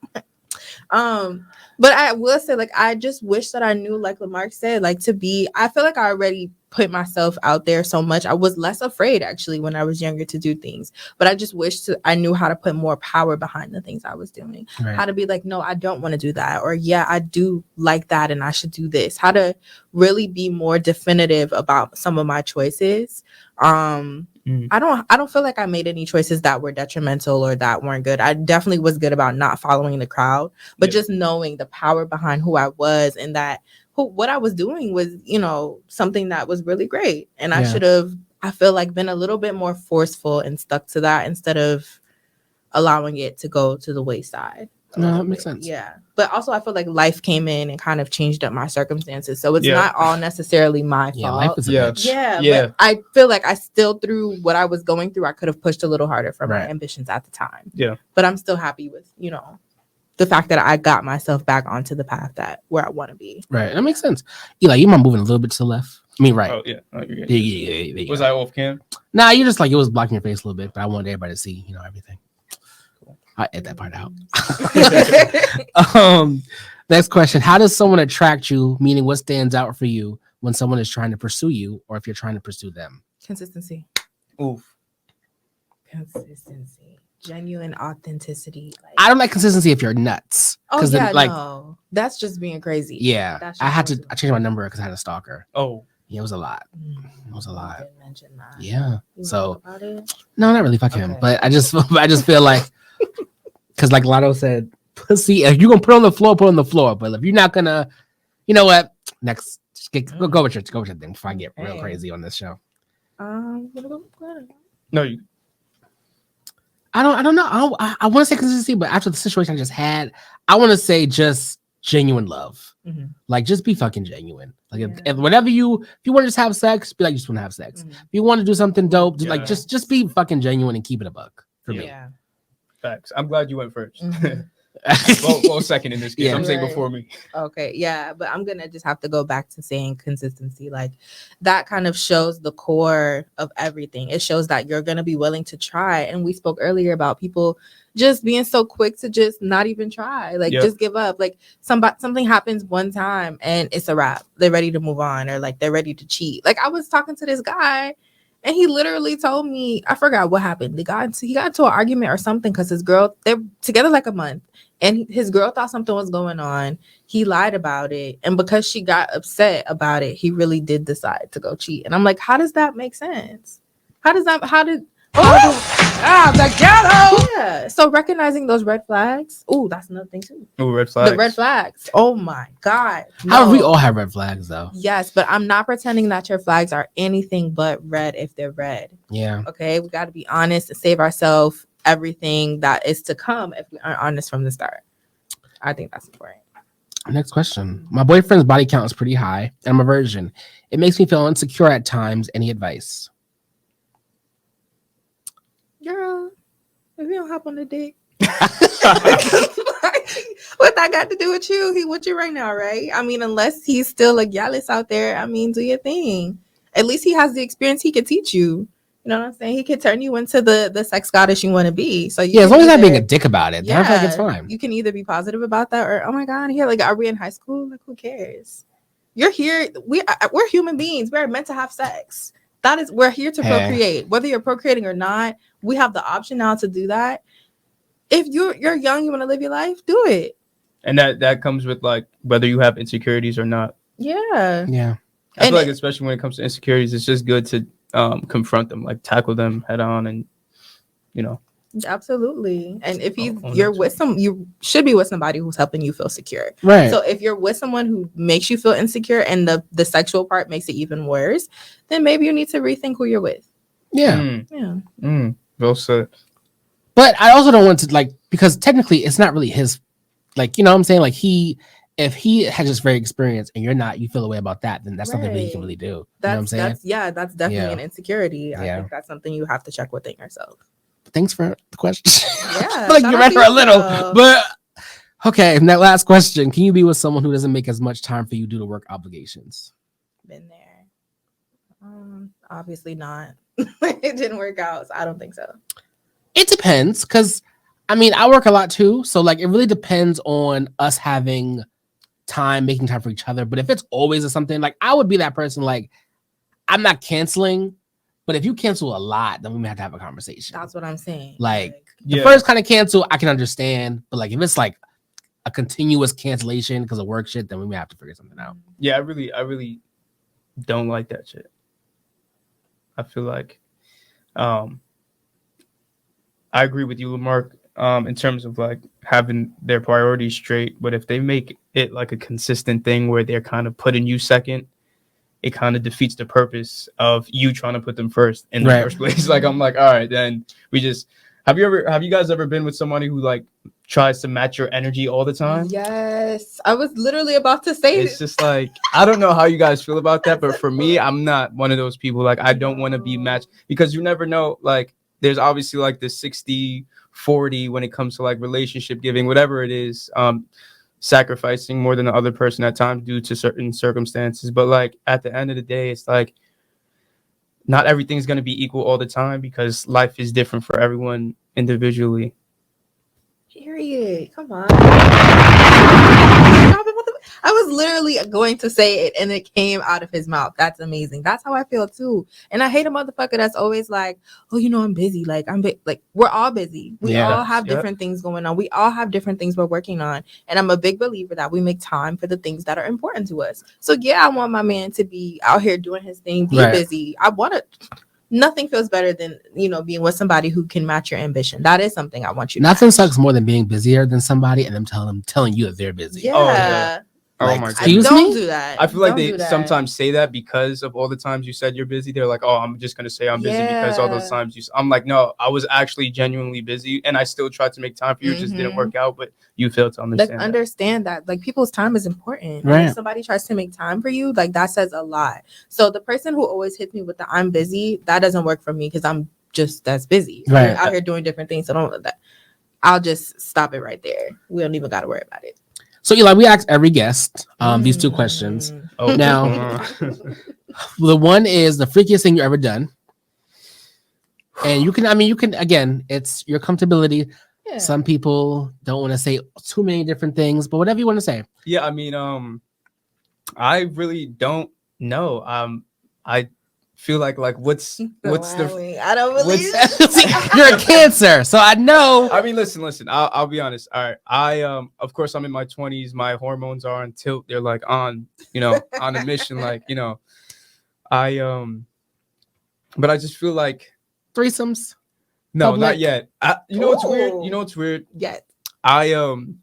But I will say, like, I just wish that I knew, like Lamarck said, like, I feel like I already put myself out there so much. I was less afraid actually when I was younger to do things, but I just wish I knew how to put more power behind the things I was doing. Right. How to be like, no, I don't want to do that, or yeah, I do like that and I should do this. How to really be more definitive about some of my choices. I don't feel like I made any choices that were detrimental or that weren't good. I definitely was good about not following the crowd, but just knowing the power behind who I was and that what I was doing was, you know, something that was really great. And I should have, I feel like, been a little bit more forceful and stuck to that instead of allowing it to go to the wayside. No, that makes sense. Yeah. But also I feel like life came in and kind of changed up my circumstances. So it's not all necessarily my fault. Life is a bitch. Yeah. But I feel like I still, through what I was going through, I could have pushed a little harder for my ambitions at the time. Yeah. But I'm still happy with, you know, the fact that I got myself back onto the path that where I want to be. Right. That makes sense. Eli, you mind moving a little bit to the left? I mean, right. Oh, yeah. Oh, yeah. Was I off cam? Nah, you just like, it was blocking your face a little bit, but I wanted everybody to see, you know, everything. I edit that part out. Next question. How does someone attract you? Meaning, what stands out for you when someone is trying to pursue you or if you're trying to pursue them? Consistency. Oof. Consistency. Genuine authenticity. Like, I don't like consistency if you're nuts. Oh, yeah, no. That's just being crazy. Yeah. I changed my number because I had a stalker. Oh. Yeah, it was a lot. It was a lot. Didn't mention that. Yeah. You so, about it? No, not really. Fuck him. But I just feel like, because like Lotto said, pussy, if you're gonna put on the floor. But if you're not gonna, you know what? Next, go with your thing before I get real crazy on this show. No, you. I don't know. I want to say consistency, but after the situation I just had, I want to say just genuine love. Mm-hmm. Like, just be fucking genuine. Like, if whatever if you want to just have sex, be like, you just want to have sex. Mm-hmm. If you want to do something dope, like just be fucking genuine and keep it a buck for me. Yeah. Facts. I'm glad you went first. Mm-hmm. well, second in this case. I'm saying before me. Okay, yeah, but I'm gonna just have to go back to saying consistency. Like, that kind of shows the core of everything. It shows that you're gonna be willing to try. And we spoke earlier about people just being so quick to just not even try, like just give up. Like, something happens one time and it's a wrap. They're ready to move on, or like they're ready to cheat. Like, I was talking to this guy. And he literally told me, I forgot what happened. He got into an argument or something because his girl, they're together like a month. And his girl thought something was going on. He lied about it. And because she got upset about it, he really did decide to go cheat. And I'm like, how does that make sense? The ghetto! Yeah. So recognizing those red flags. Oh, that's another thing too. Oh, red flags. The red flags. Oh my God. How we all have red flags though. Yes, but I'm not pretending that your flags are anything but red if they're red. Yeah. Okay, we got to be honest and save ourselves everything that is to come if we aren't honest from the start. I think that's important. Next question. My boyfriend's body count is pretty high and I'm a virgin. It makes me feel insecure at times. Any advice? Girl, if you don't hop on the dick. What that got to do with you? He with you right now, right? I mean, unless he's still a gallus out there, I mean, do your thing. At least he has the experience. He could teach you. You know what I'm saying? He could turn you into the sex goddess you want to be. So as long as I'm being a dick about it, then I feel like it's fine. You can either be positive about that, or oh my God, here, like, are we in high school? Like, who cares? You're here. We're human beings. We're meant to have sex. We're here to procreate. Whether you're procreating or not, we have the option now to do that. If you're young, you want to live your life, do it. And that comes with like whether you have insecurities or not. Yeah. Yeah. I feel like especially when it comes to insecurities, it's just good to confront them, like tackle them head on, and you know. Absolutely. And if Oh, you're with you should be with somebody who's helping you feel secure. Right. So if you're with someone who makes you feel insecure and the sexual part makes it even worse, then maybe you need to rethink who you're with. Yeah. Yeah. Well said. But I also don't want to like, because technically it's not really his, like, you know what I'm saying? Like if he had just very experienced and you're not, you feel a way about that, then that's nothing really you can really do. You know what I'm saying? That's definitely an insecurity. I Yeah. think that's something you have to check within yourself. Thanks for the question. Yeah. I feel like you read her a little, but okay. And that last question: can you be with someone who doesn't make as much time for you due to work obligations? Been there. Obviously not. It didn't work out, so I don't think so. It depends, because I mean I work a lot too, so like it really depends on us having making time for each other. But if it's always something, like I would be that person, like I'm not canceling, but if you cancel a lot, then we may have to have a conversation. That's what I'm saying. Like the first kind of cancel I can understand, but like if it's like a continuous cancellation because of work shit, then we may have to figure something out. Yeah, I really don't like that shit. I feel like I agree with you, Lamark, in terms of like having their priorities straight. But if they make it like a consistent thing where they're kind of putting you second, it kind of defeats the purpose of you trying to put them first in the first place. Like I'm like, all right, then we just have you guys ever been with somebody who like tries to match your energy all the time? Yes. I was literally about to say it's just like I don't know how you guys feel about that, but for me, I'm not one of those people. Like I don't want to be matched, because you never know. Like there's obviously like the 60-40 when it comes to like relationship giving, whatever it is, sacrificing more than the other person at times due to certain circumstances. But like at the end of the day, it's like not everything's going to be equal all the time, because life is different for everyone individually. Period. Come on. I was literally going to say it and it came out of his mouth. That's amazing. That's how I feel too. And I hate a motherfucker that's always like, oh, you know, I'm busy. Like like we're all busy. We all have different things going on. We all have different things we're working on. And I'm a big believer that we make time for the things that are important to us. So yeah, I want my man to be out here doing his thing, be busy. I want to. Nothing feels better than, you know, being with somebody who can match your ambition. That is something I want you to Nothing sucks more than being busier than somebody and them telling you that they're busy. Yeah. Oh, yeah. Like, oh my god! Excuse don't me? do that. I feel like they sometimes say that because of all the times you said you're busy. They're like, "Oh, I'm just gonna say I'm busy because all those times you." I'm like, "No, I was actually genuinely busy, and I still tried to make time for you. It just didn't work out." But you failed to understand. Like, understand that like people's time is important. Right. And if somebody tries to make time for you, like that says a lot. So the person who always hits me with the "I'm busy," that doesn't work for me because I'm just as busy. Right. I'm out here doing different things. So don't that. I'll just stop it right there. We don't even got to worry about it. So Eli, we asked every guest these two questions. Oh, now, the one is the freakiest thing you've ever done, and you can again, it's your comfortability. Yeah. Some people don't want to say too many different things, but whatever you want to say. Yeah, I mean, I really don't know. I feel like what's the I don't believe you're a Cancer, so I know. I mean, listen. I'll be honest. All right, of course I'm in my 20s. My hormones are on tilt. They're like on on a mission. Like but I just feel like threesomes. No, public? Not yet. What's weird? You know what's weird? Yet. I don't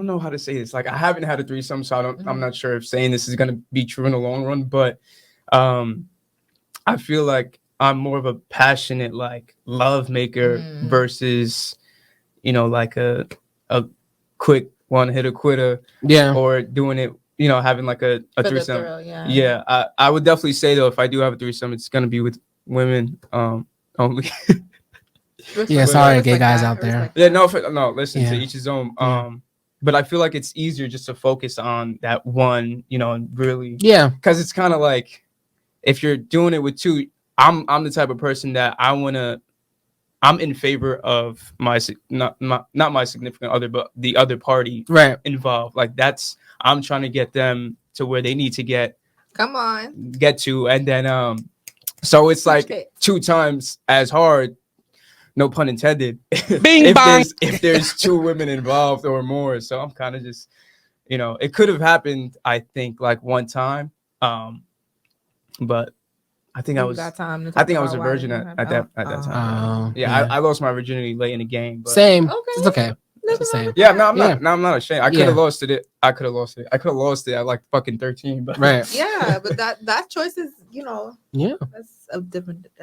know how to say this. Like I haven't had a threesome, so I'm not sure if saying this is gonna be true in the long run, but I feel like I'm more of a passionate like love maker versus like a quick one hitter quitter. Yeah. Or doing it, having like a threesome. Yeah. I would definitely say though, if I do have a threesome, it's gonna be with women only. Yeah, sorry, gay guys out there. Yeah, no, listen, to each his own. But I feel like it's easier just to focus on that one, and really, because it's kind of like if you're doing it with two, I'm the type of person that I'm in favor of not my significant other, but the other party involved. Like I'm trying to get them to where they need to get to, and then so it's like 2 times as hard. no pun intended. Bing bang. If there's 2 women involved or more, so I'm kind of just, it could have happened. I think like one time, but I think I was a virgin at that time. I lost my virginity late in the game. But same. Okay. It's okay. It's the same. Yeah, no, I'm not ashamed. I could have Yeah. lost it. I could have lost it at like fucking 13. But Right. Yeah, but that choice is, Yeah. that's a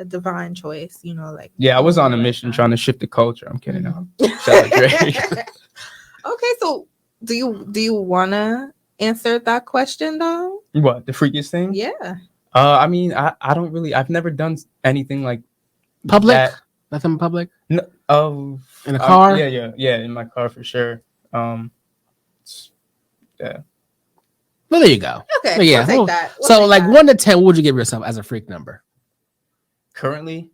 divine choice, like. Yeah, I was on a mission trying to shift the culture. I'm kidding. Shout out Drake. Okay, so do you wanna answer that question though? What, the freakiest thing? Yeah. I mean, I don't really. I've never done anything like Public. that. Nothing public. No, in a car. Yeah, in my car for sure. Yeah. Well, there you go. Okay. But yeah. We'll take that. So, like 1 to 10, what would you give yourself as a freak number? Currently,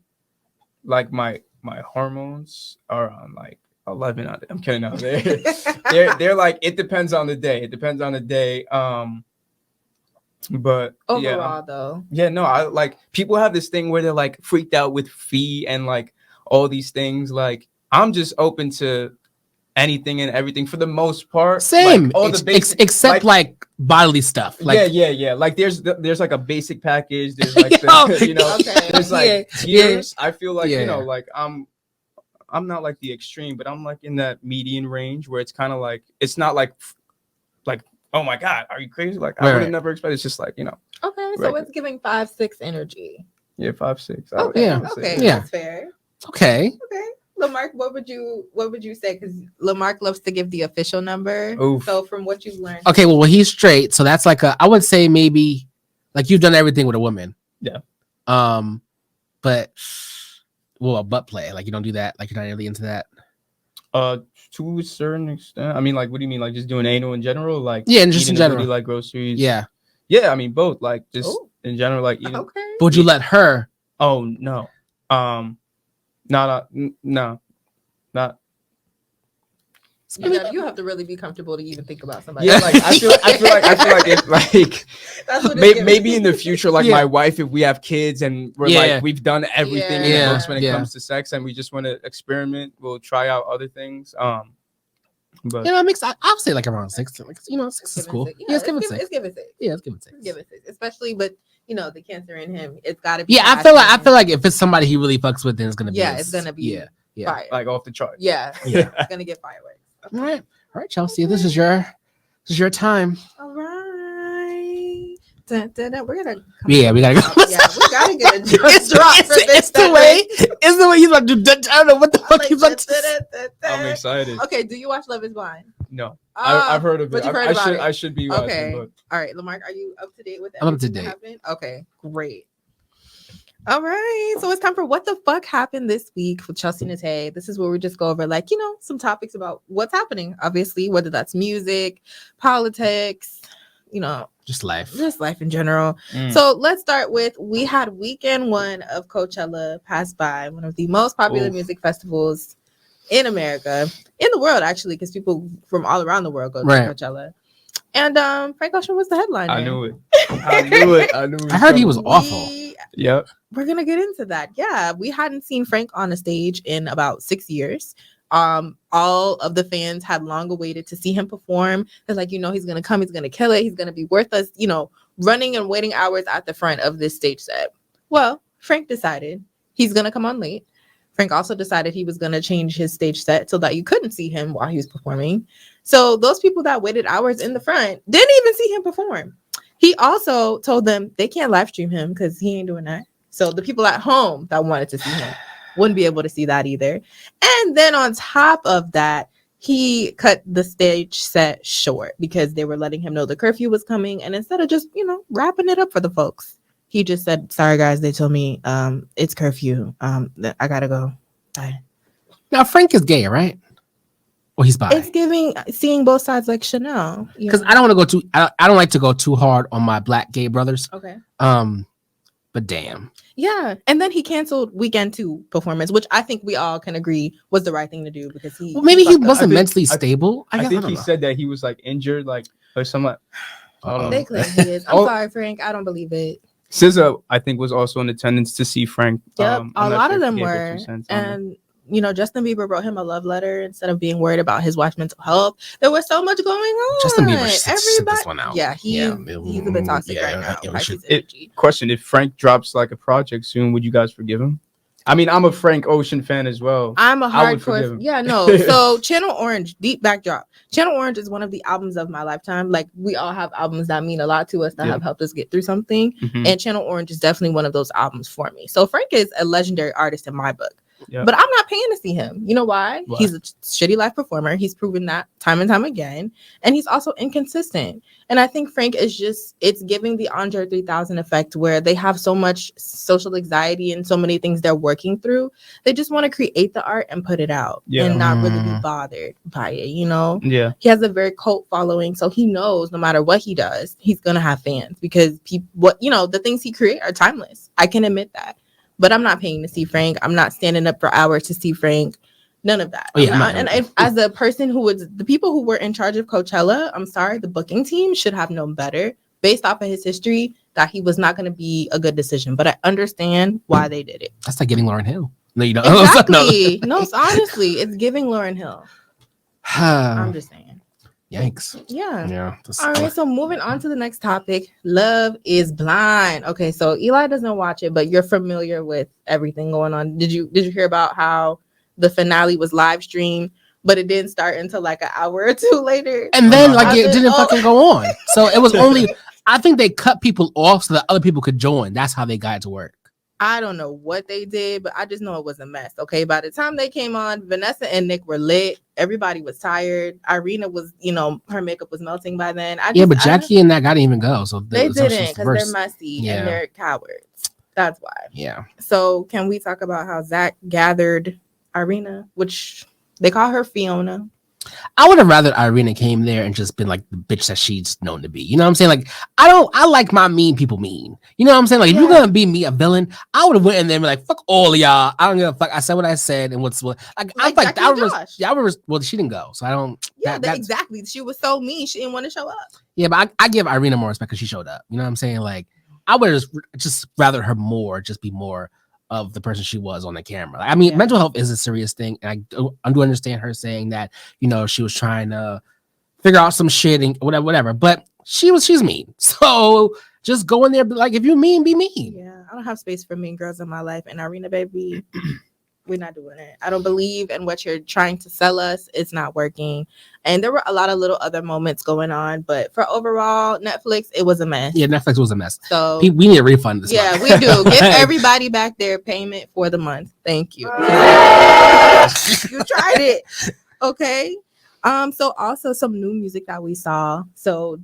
like my hormones are on like 11. I'm kidding. No, they're like, it depends on the day. But overall though. Yeah, no, I like, people have this thing where they're like freaked out with feet and like all these things. Like, I'm just open to anything and everything for the most part. Same. Like, all the basic, except like bodily stuff. Like yeah. Like there's like a basic package. There's like Okay. there's like tiers. I feel like Yeah. like I'm not like the extreme, but I'm like in that median range where it's kind of like, it's not like oh my god, are you crazy? Like, I would have never expected. It's just like, Okay, so it's giving 5-6 energy. Yeah, 5-6. Okay, Yeah. Okay, Yeah. that's fair. Okay. Okay, Lamark, what would you say? Because Lamark loves to give the official number. Oof. So from what you've learned. Okay. Well, he's straight, so that's like I would say maybe like you've done everything with a woman. Yeah. But a butt play, like you don't do that. Like you're not really into that. To a certain extent. I mean, like, what do you mean? Like, just doing anal in general? Like, Yeah, and just in eating general. booty, like groceries. Yeah. Yeah, I mean, both. Like, just Ooh. in general, like eating. Okay. But would you let her? Oh no. Not. You have to really be comfortable to even think about somebody. Yeah, like I feel like if like That's what it's maybe giving. in the future, like my wife, if we have kids and we're like we've done everything in the books when it comes to sex, and we just want to experiment, we'll try out other things. But it makes. I'll say like around 6. Like 6 is cool. Yeah, let's give it 6. Let's give it 6. Yeah, let's give it 6. Give it 6, especially, but the cancer in him, it's got to be. Yeah, I feel like if it's somebody he really fucks with, then it's gonna be. It's gonna be. Yeah. Fire. like off the chart. Yeah. It's gonna get fireworks. Okay. All right, Chelsea. This is your time. All right. Dun, dun, dun. We're gonna. Yeah, we gotta go. Yeah, we gotta get a drop for this. It's the way. It's the way he's about to do. I don't know what the fuck he's about to say. I'm excited. Okay, do you watch Love Is Blind? No, I've heard of it. But you've heard about it. I should be watching. Okay. But... All right, Lamark, are you up to date with I'm up to everything that date. happened? Okay, great. All right, so it's time for what the fuck happened this week with Chelsea Nate. This is where we just go over some topics about what's happening. Obviously, whether that's music, politics, just life in general. So let's start with, we had weekend 1 of Coachella pass by, one of the most popular music festivals in America, in the world actually, because people from all around the world go to Coachella. And Frank Ocean was the headliner. I knew it. I knew it. I heard he was awful. Yep. We're gonna get into that. Yeah, we hadn't seen Frank on a stage in about 6 years. All of the fans had long awaited to see him perform. They're like, he's gonna come, he's gonna kill it, he's gonna be worth us, running and waiting hours at the front of this stage set. Well, Frank decided he's gonna come on late. Frank also decided he was gonna change his stage set so that you couldn't see him while he was performing. So those people that waited hours in the front didn't even see him perform. He also told them they can't live stream him because he ain't doing that. So the people at home that wanted to see him wouldn't be able to see that either. And then on top of that, he cut the stage set short because they were letting him know the curfew was coming. And instead of just, wrapping it up for the folks, he just said, sorry, guys, they told me it's curfew. I got to go. Bye. Now, Frank is gay, right? Or he's bi? It's seeing both sides like Chanel. Because I don't want to go too, I don't like to go too hard on my black gay brothers. Okay. But damn. Yeah. And then he canceled weekend 2 performance, which I think we all can agree was the right thing to do because he. Well, maybe he wasn't mentally stable. I think he said that he was like injured, like or something. They claim he is. I'm sorry, Frank. I don't believe it. SZA, I think, was also in attendance to see Frank. Yep, a lot of them were, and Justin Bieber wrote him a love letter instead of being worried about his wife's mental health. There was so much going on. Justin Bieber sent this one out. Yeah, he's a bit toxic right now. Question: if Frank drops like a project soon, would you guys forgive him? I mean, I'm a Frank Ocean fan as well. I'm a hardcore. Yeah, no. So Channel Orange, deep backdrop. Channel Orange is one of the albums of my lifetime. Like, we all have albums that mean a lot to us that have helped us get through something. Mm-hmm. And Channel Orange is definitely one of those albums for me. So Frank is a legendary artist in my book. Yep. But I'm not paying to see him. You know why? He's a shitty live performer. He's proven that time and time again. And he's also inconsistent. And I think Frank is it's giving the Andre 3000 effect, where they have so much social anxiety and so many things they're working through. They just want to create the art and put it out and not really be bothered by it, Yeah. He has a very cult following. So he knows no matter what he does, he's going to have fans because the things he create are timeless. I can admit that. But I'm not paying to see Frank. I'm not standing up for hours to see Frank. None of that. As a person the people who were in charge of Coachella, I'm sorry, the booking team should have known better based off of his history that he was not going to be a good decision. But I understand why they did it. That's like getting Lauryn Hill. No, you don't. Exactly. No, honestly, it's giving Lauryn Hill. I'm just saying. Yikes. Yeah. All right, so moving on to the next topic. Love is Blind. Okay, so Eli doesn't watch it, but you're familiar with everything going on. Did you hear about how the finale was live streamed, but it didn't start until like an hour or two later? And then it didn't fucking go on. So it was only, I think they cut people off so that other people could join. That's how they got it to work. I don't know what they did, but I just know it was a mess. Okay, by the time they came on, Vanessa and Nick were lit. Everybody was tired. Irina was, her makeup was melting by then. But Jackie and that guy didn't even go. So they didn't, because they're messy and they're cowards. That's why. Yeah. So can we talk about how Zach gathered Irina, which they call her Fiona? I would have rather Irina came there and just been like the bitch that she's known to be. You know what I'm saying? Like, I like my mean people mean. You know what I'm saying? Like, if you're gonna be me a villain, I would have went in there and be like, fuck all of y'all. I don't give a fuck. I said what I said, and what's what. Like I like that. Well, she didn't go, so I don't. Yeah, exactly. She was so mean. She didn't want to show up. Yeah, but I give Irina more respect because she showed up. You know what I'm saying? Like, I would have just rather her just be more of the person she was on the camera. Like, I mean, mental health is a serious thing, and I do understand her saying that, she was trying to figure out some shit and whatever. But she's mean, so just go in there, like, if you mean, be mean. Yeah, I don't have space for mean girls in my life, and Irina, baby, we're not doing it. I don't believe in what you're trying to sell us. It's not working. And there were a lot of little other moments going on, but for overall Netflix, it was a mess. Yeah, Netflix was a mess. So we need a refund this month. We do. Give everybody back their payment for the month. Thank you. You tried it. Okay. So also some new music that we saw. So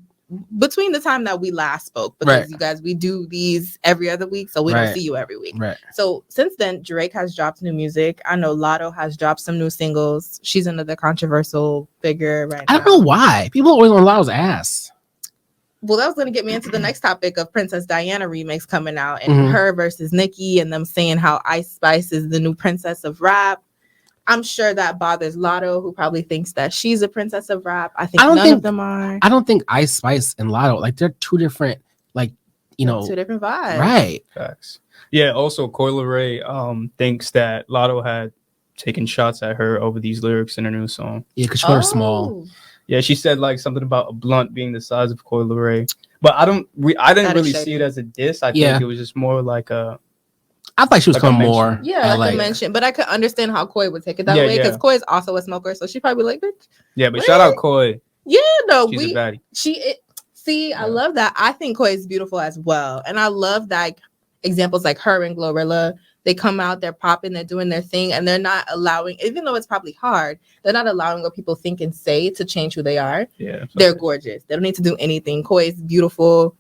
between the time that we last spoke, because you guys, we do these every other week, so we don't see you every week. Right. So since then, Drake has dropped new music. I know Lotto has dropped some new singles. She's another controversial figure right now. I don't know why. People always on Lotto's ass. Well, that was going to get me into the next topic of Princess Diana remix coming out, and her versus Nicki, and them saying how Ice Spice is the new princess of rap. I'm sure that bothers Lotto, who probably thinks that she's a princess of rap. I think none of them are. I don't think Ice Spice and Lotto, like, they're two different, like, two different vibes. Right. Facts. Yeah. Also, Coi Ray thinks that Lotto had taken shots at her over these lyrics in her new song. Yeah, because she called her small. Yeah, she said like something about a blunt being the size of Coi Ray. But I didn't really see it as a diss. I think it was just more like a. I thought she was coming more. Yeah, like a mention. But I could understand how Coi would take it that way, because Coi is also a smoker, so she'd probably like, bitch. Yeah, but shout out Coi. Yeah, no, she's a baddie. I love that. I think Coi is beautiful as well, and I love that examples like her and Glorilla. They come out, they're popping, they're doing their thing, and they're not allowing, even though it's probably hard, they're not allowing what people think and say to change who they are. Yeah, they're gorgeous. They don't need to do anything. Coi is beautiful.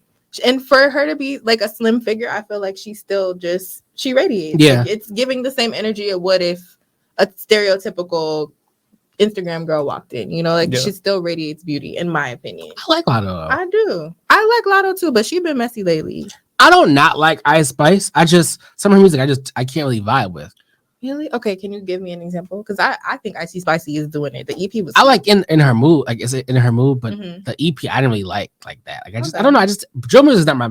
And for her to be like a slim figure, I feel like she's still she radiates. Yeah. Like, it's giving the same energy of what if a stereotypical Instagram girl walked in, she still radiates beauty, in my opinion. I like Lotto. I do. I like Lotto too, but she's been messy lately. I don't not like Ice Spice. Some of her music I can't really vibe with. Really? Okay, can you give me an example? Because I think Icy Spicy is doing it. The EP was. I like in her mood, like, is it in her mood? But the EP I didn't really like that. Like, I don't know. Drill music is not my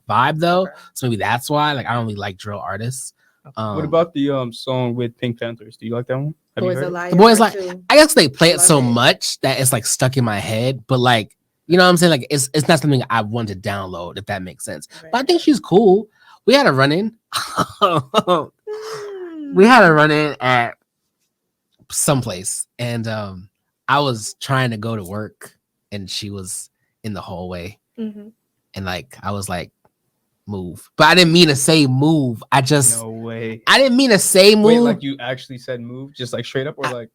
vibe though, so maybe that's why. Like, I don't really like drill artists. What about the song with Pink Panthers? Do you like that one? Have you Boys heard a it? Liar. The Boys part Like, two. I guess they play it Love so it. much that it's like stuck in my head, but like, you know what I'm saying? Like it's not something I want to download, if that makes sense. Right. But I think she's cool. We had a run-in. Mm. We had a run-in at someplace, and I was trying to go to work, and she was in the hallway, Mhm. and like I was like, move. But I didn't mean to say move. I No way. didn't mean to say move. Wait, like you actually said move, just like straight up, or like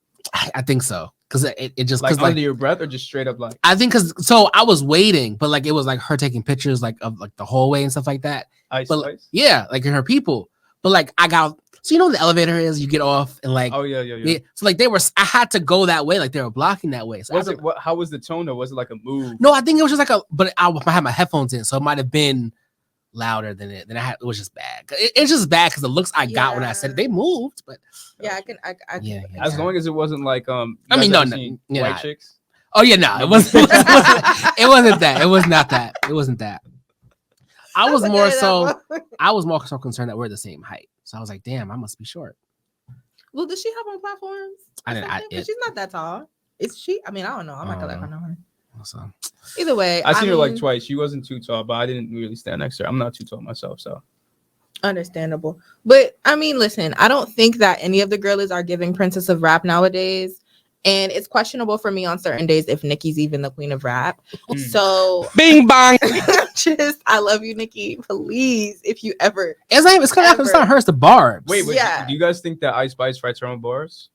I think so. Because it just like because under your breath, or just straight up like. I think because so I was waiting, but like it was like her taking pictures like of like the hallway and stuff like that. Ice But Spice? yeah, like her people. But like I got so you know what the elevator is, you get off and like Oh yeah. so like I had to go that way, like they were blocking that way. So Was it how was the tone though? Was it like a move? No, I think it was just like but I had my headphones in, so it might have been louder than it. Then it was just bad. It's just bad because the looks I got when I said it, they moved, but Yeah, I can. yeah. As long as it wasn't like I mean, no, white chicks. Oh yeah, no, it wasn't. It wasn't that. It was not that. It wasn't that. I was more so. I was more so concerned that we're the same height. So I was like, damn, I must be short. Well, does she have on platforms? I didn't. But she's not that tall. Is she? I mean, I don't know. I'm not gonna on her. So, either way, I seen her like twice. She wasn't too tall, but I didn't really stand next to her. I'm not too tall myself, so understandable. But I mean, listen, I don't think that any of the girlies are giving Princess of Rap nowadays. And it's questionable for me on certain days if Nicki's even the queen of rap. So bing bong. I love you, Nicki. Please, if you ever, it's not her, it's the barbs. Wait, yeah. Do you guys think that Ice Spice writes her own bars?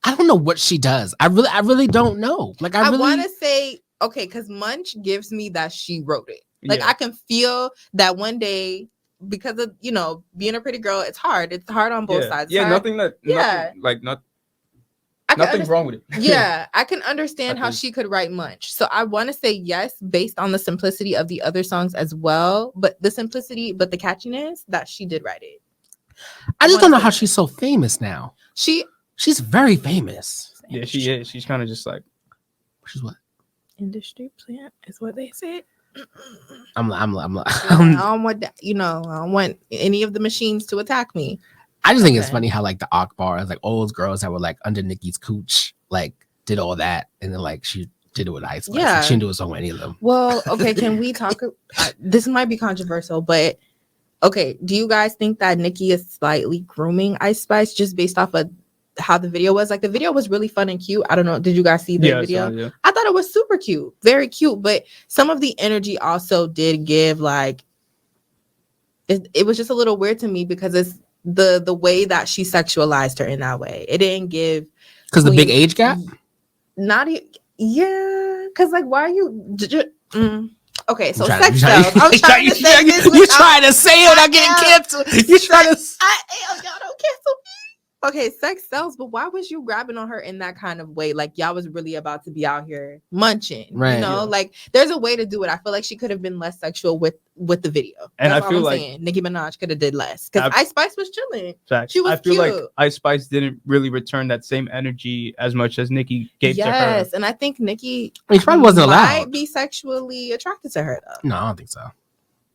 I don't know what she does. I really don't know. Like I want to say okay, because Munch gives me that she wrote it. Like I can feel that one day. Because of being a pretty girl, it's hard. It's hard on both sides. Yeah, nothing wrong with it. Yeah, I can understand how she could write Munch. So I want to say yes, based on the simplicity of the other songs as well. But the simplicity, but the catchiness that she did write it. I just don't know how she's so famous now. She's very famous. Yeah, she is. She's kind of just like. She's what? Industry plant is what they said. I don't want that. I don't want any of the machines to attack me. I just think it's funny how like the Akbar is like all those girls that were like under Nicki's cooch, like did all that, and then like she did it with Ice Spice. Yeah, she didn't do it with any of them. Well, okay, can we talk? This might be controversial, but okay, do you guys think that Nicki is slightly grooming Ice Spice just based off of how the video was? Like the video was really fun and cute. I don't know. Did you guys see the video? I thought it was super cute, very cute. But some of the energy also did give like it was just a little weird to me because it's the way that she sexualized her in that way. It didn't give because the big age gap. Not because like why are you? Okay, so sex sells. I'm trying to say this. You trying to say it? I'm getting canceled. You trying to? I am. Y'all don't cancel me. Okay, sex sells, but why was you grabbing on her in that kind of way? Like y'all was really about to be out here munching, right? Like there's a way to do it. I feel like she could have been less sexual with the video. And that's I feel like saying. Nicki Minaj could have did less because Ice Spice was chilling. She was I feel cute. like Ice Spice didn't really return that same energy as much as Nicki gave to her. Yes, and I think Nicki probably wasn't allowed. Might be sexually attracted to her though. No, I don't think so.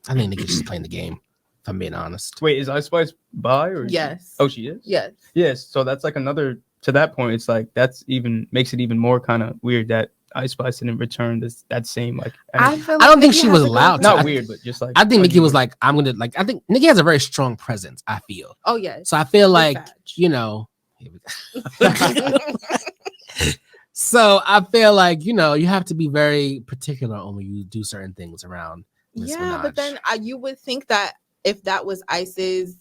I think Nicki's just playing the game. If I'm being honest. Wait, is Ice Spice bi or? Yes. Oh, she is. Yes. Yes. So that's like another. To that point, it's like makes it even more kind of weird that Ice Spice didn't return that same like. I don't think she was allowed to. Not weird, but just like. I think Nicki was like, I'm gonna like. I think Nicki has a very strong presence. I feel. Oh yes. So I feel like So I feel like you have to be very particular on when you do certain things around. Ms. Minaj. But then you would think that if that was Ice's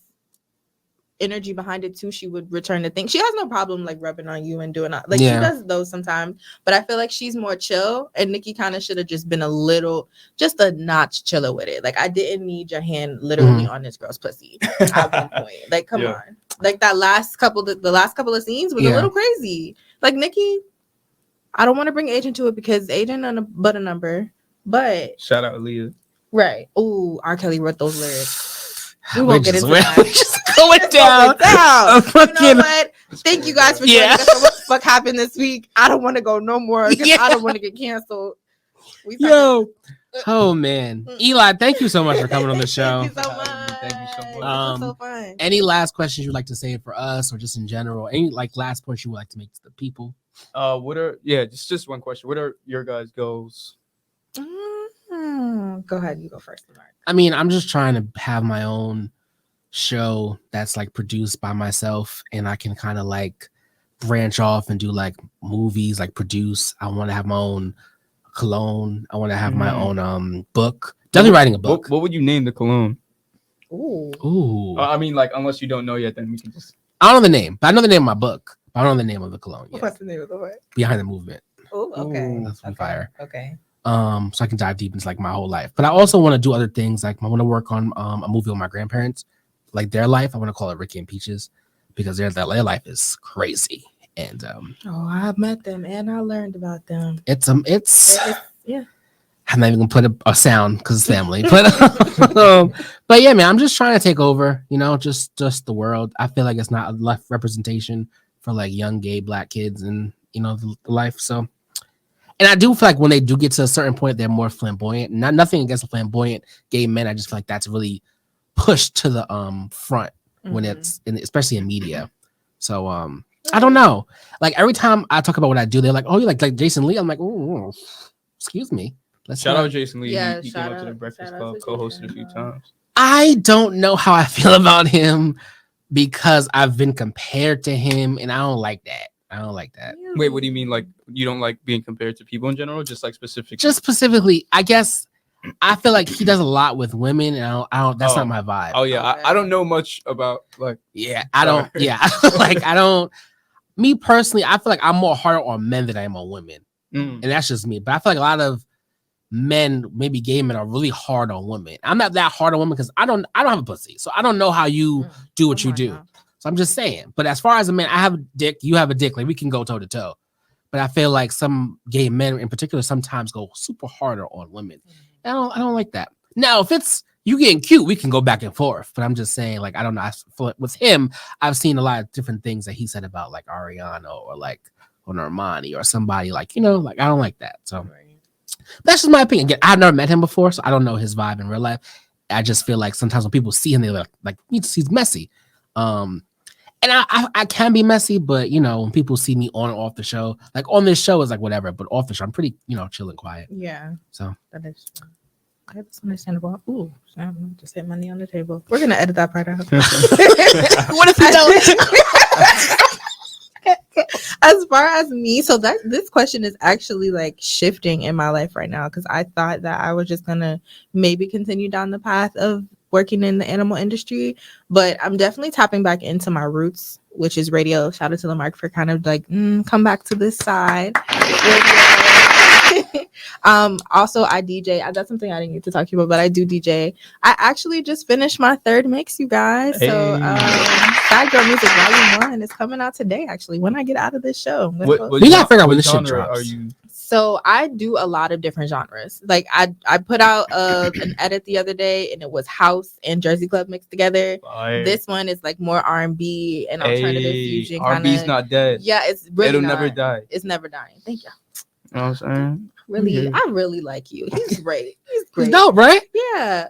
energy behind it too, she would return the thing. She has no problem like rubbing on you and doing she does those sometimes, but I feel like she's more chill, and Nicki kind of should have just been just a notch chiller with it. Like I didn't need your hand literally on this girl's pussy at one point. Like come on, like the last couple of scenes was a little crazy. Like Nicki, I don't want to bring Age into it because Age ain't but a number, but shout out Aaliyah. Right. Ooh, R. Kelly wrote those lyrics. We won't get into that. We're just going down. You know what? Thank you guys for joining us. What the fuck happened this week? I don't want to go no more because I don't want to get canceled. Oh man, Eli, thank you so much for coming on the show. Thank you so much. Thank you so much. This was so fun. Any last questions you'd like to say for us, or just in general? Any like last points you would like to make to the people? Just one question. What are your guys' goals? Go ahead, you go first, Lamark. I mean, I'm just trying to have my own show that's like produced by myself, and I can kind of like branch off and do like movies, like produce. I want to have my own cologne. I want to have my own book. Definitely writing a book. What would you name the cologne? Ooh. I mean, like, unless you don't know yet, then we can just. I don't know the name, but I know the name of my book. But I don't know the name of the cologne yet. What's the name of the book? Behind the Movement. Oh, okay. That's fire. Okay. So I can dive deep into like my whole life. But I also want to do other things. Like I want to work on a movie with my grandparents, like their life. I want to call it Ricky and Peaches because their life is crazy. And I met them and I learned about them. it's yeah. I'm not even gonna put a sound because it's family. But but yeah, man, I'm just trying to take over, just the world. I feel like it's not enough representation for like young gay black kids and the life. So and I do feel like when they do get to a certain point, they're more flamboyant. Nothing against flamboyant gay men. I just feel like that's really pushed to the front when it's especially in media. So I don't know. Like every time I talk about what I do, they're like, "Oh, you like Jason Lee?" I'm like, "Oh, excuse me." Shout out Jason Lee. Yeah, he came up to the Breakfast Club, co-hosted a few times. I don't know how I feel about him because I've been compared to him, and I don't like that. Wait, what do you mean? Like you don't like being compared to people in general? Just like specifically? Just specifically, I guess I feel like he does a lot with women, and I don't. That's not my vibe. Oh yeah, Okay. I don't know much about like. Yeah, I don't. Yeah, like I don't. Me personally, I feel like I'm more harder on men than I am on women, and that's just me. But I feel like a lot of men, maybe gay men, are really hard on women. I'm not that hard on women because I don't have a pussy, so I don't know how you do what you do. So I'm just saying. But as far as a man, I have a dick, you have a dick, like we can go toe to toe. But I feel like some gay men in particular sometimes go super harder on women. I don't like that. Now, if it's you getting cute, we can go back and forth. But I'm just saying, like, I don't know. I feel like with him, I've seen a lot of different things that he said about like Ariana or like or Normani or somebody like, like I don't like that. So that's just my opinion. Again, I've never met him before, so I don't know his vibe in real life. I just feel like sometimes when people see him, they're like he's messy. And I can be messy, but when people see me on and off the show, like on this show is like whatever, but off the show I'm pretty, chill and quiet. Yeah. So that is true. That's understandable. Ooh, just hit money on the table. We're gonna edit that part out. What if you don't? As far as me, so that this question is actually like shifting in my life right now because I thought that I was just gonna maybe continue down the path of working in the animal industry, but I'm definitely tapping back into my roots, which is radio. Shout out to Lamark for kind of like come back to this side. Also I DJ. That's something I didn't get to talk to you about, but I do DJ. I actually just finished my third mix, you guys. Hey. So Sad Girl Music Volume 1 is coming out today, actually, when I get out of this show. We gotta figure out when this shit drops. Are you? So I do a lot of different genres. Like I put out an edit the other day, and it was house and Jersey Club mixed together. Fire. This one is like more R&B and alternative fusion. R&B's not dead. Yeah, it's really It'll not. never die. It's never dying. Thank you. You know what I'm saying? Really, I really like you. He's great. He's great. He's dope, right? Yeah.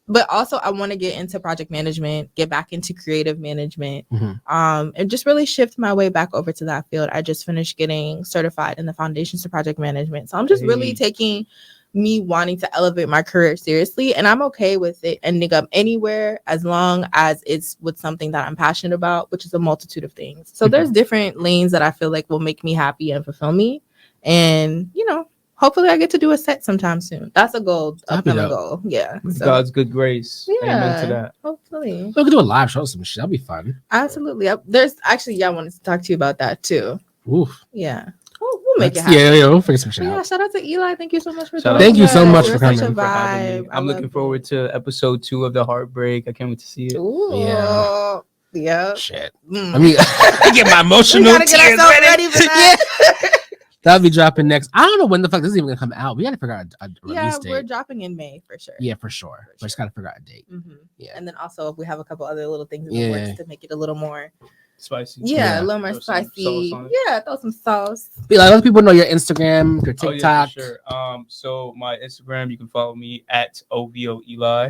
But also I want to get into project management, get back into creative management, and just really shift my way back over to that field. I just finished getting certified in the foundations to project management. So I'm just really taking me wanting to elevate my career seriously. And I'm okay with it ending up anywhere as long as it's with something that I'm passionate about, which is a multitude of things. So there's different lanes that I feel like will make me happy and fulfill me. And, hopefully I get to do a set sometime soon. That's a goal, upcoming goal. Yeah. With God's good grace. Yeah. Amen to that. Hopefully. We could do a live show, some shit. That'd be fun. Absolutely. There's actually, I wanted to talk to you about that too. Oof. Yeah. We'll make it happen. Yeah, we'll figure some shit out. Shout out to Eli. Thank you so much for Thank you so much for coming. For having me. I'm looking forward to episode 2 of The Heartbreak. I can't wait to see it. Ooh. Yeah. Shit. I mean, I get my emotional we gotta get ourselves ready for that. That'll be dropping next. I don't know when the fuck this is even gonna come out. We gotta figure out a release date. We're dropping in May for sure. Yeah, for sure. But just gotta figure out a date. Yeah. And then also we have a couple other little things in the works to make it a little more spicy. Yeah, Yeah. a little more Throw some sauce spicy. on it. Yeah, throw some sauce. Be like, let people know your Instagram, your Oh, TikTok. yeah, for sure. So my Instagram, you can follow me at OVO Eli.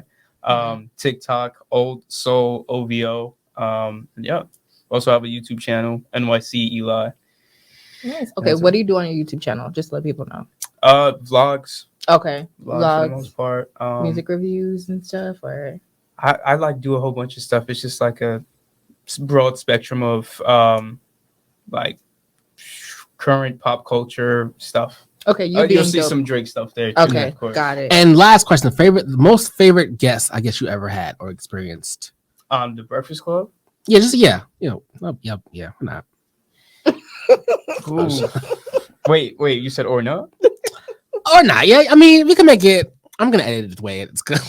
TikTok, Old Soul OVO. Yeah. Also have a YouTube channel, NYC Eli. Nice. Okay, That's what it. do you do on your YouTube channel? Just let people know. Vlogs. Okay, Vlogs for the vlogs, most part. music reviews and stuff, or I like do a whole bunch of stuff. It's just like a broad spectrum of like current pop culture stuff. okay, You'll being see dope. some Drake stuff there too, Okay, of course. got it. And last question, the most favorite guest I guess you ever had or experienced. The Breakfast Club. Yeah, just yeah, yep, yeah, not. Ooh. wait, you said or no? Or not, yeah. I mean, we can make it. I'm gonna edit it the way it's good.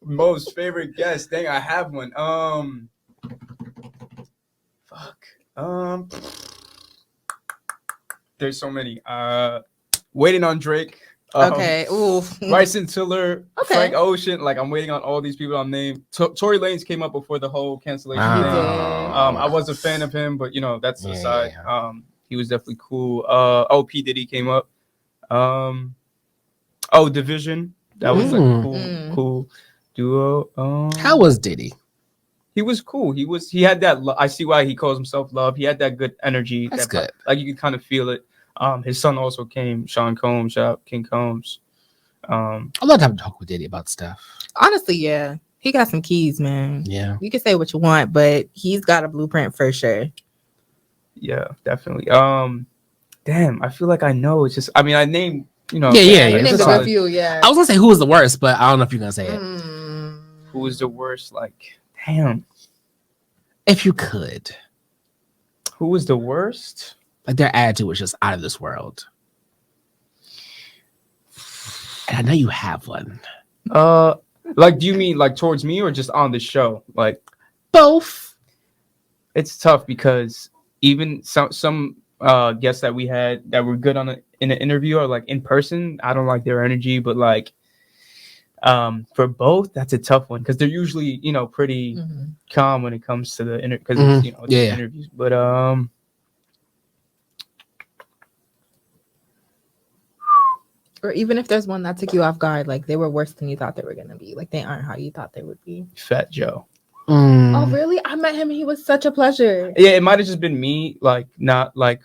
Most favorite guest. Dang, I have one. Fuck. There's so many. Waiting on Drake. Okay, ooh. Bryson Tiller, Okay. Frank Ocean. Like I'm waiting on all these people I'm named. Tory Lanez came up before the whole cancellation He thing. did. I was a fan of him, but that's Yeah, aside. yeah. He was definitely cool. P Diddy came up. Division. That was like a cool duo. How was Diddy? He was cool. He had that. I see why he calls himself Love. He had that good energy. That's good. Like you could kind of feel it. His son also came. Sean Combs. Shout out King Combs. I love to have a talk with Diddy about stuff. Honestly, yeah, he got some keys, man. Yeah. You can say what you want, but he's got a blueprint for sure. Yeah, definitely. Damn, I feel like I know. It's just, I mean, I named, Yeah, You it's named just a like- good few, yeah. I was gonna say who was the worst, but I don't know if you're gonna say it. Who was the worst? Like, damn, If you could, who was the worst? like their attitude was just out of this world. And I know you have one. Like, do you mean like towards me or just on the show? Like, Both. it's tough because even some guests that we had that were good in an interview or like in person, I don't like their energy, but like for both, that's a tough one because they're usually pretty calm when it comes to the because it's Yeah. interviews. But Or even if there's one that took you off guard, like they were worse than you thought they were gonna be. Like they aren't how you thought they would be. Fat Joe. Oh, really? I met him and he was such a pleasure. Yeah, it might have just been me, like not like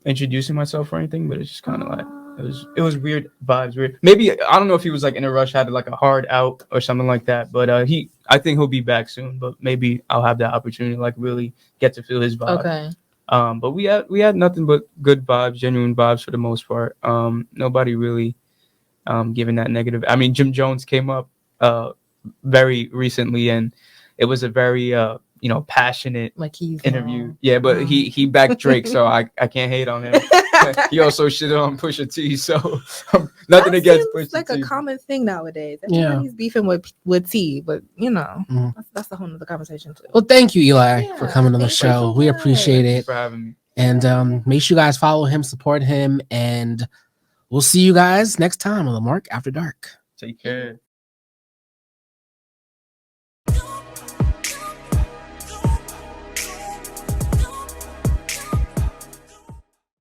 introducing myself or anything, but it's just kind of like it was weird vibes. Weird. Maybe I don't know if he was like in a rush, had like a hard out or something like that. But I think he'll be back soon. But maybe I'll have that opportunity to like really get to feel his vibe. Okay. But we had nothing but good vibes, genuine vibes for the most part. Nobody really giving that negative. I mean, Jim Jones came up very recently, and it was a very passionate Like he's interview. Yeah, but he backed Drake, so I can't hate on him. He also shitted on Pusha T, so nothing against Pusha It's like T. a common thing nowadays. Yeah. Everybody's beefing with T, but that's a whole nother conversation too. Well, thank you, Eli, Yeah, for coming on the thank you show. so We much. appreciate Thank you it. for having me. And make sure you guys follow him, support him, and we'll see you guys next time on the Mark After Dark. Take care.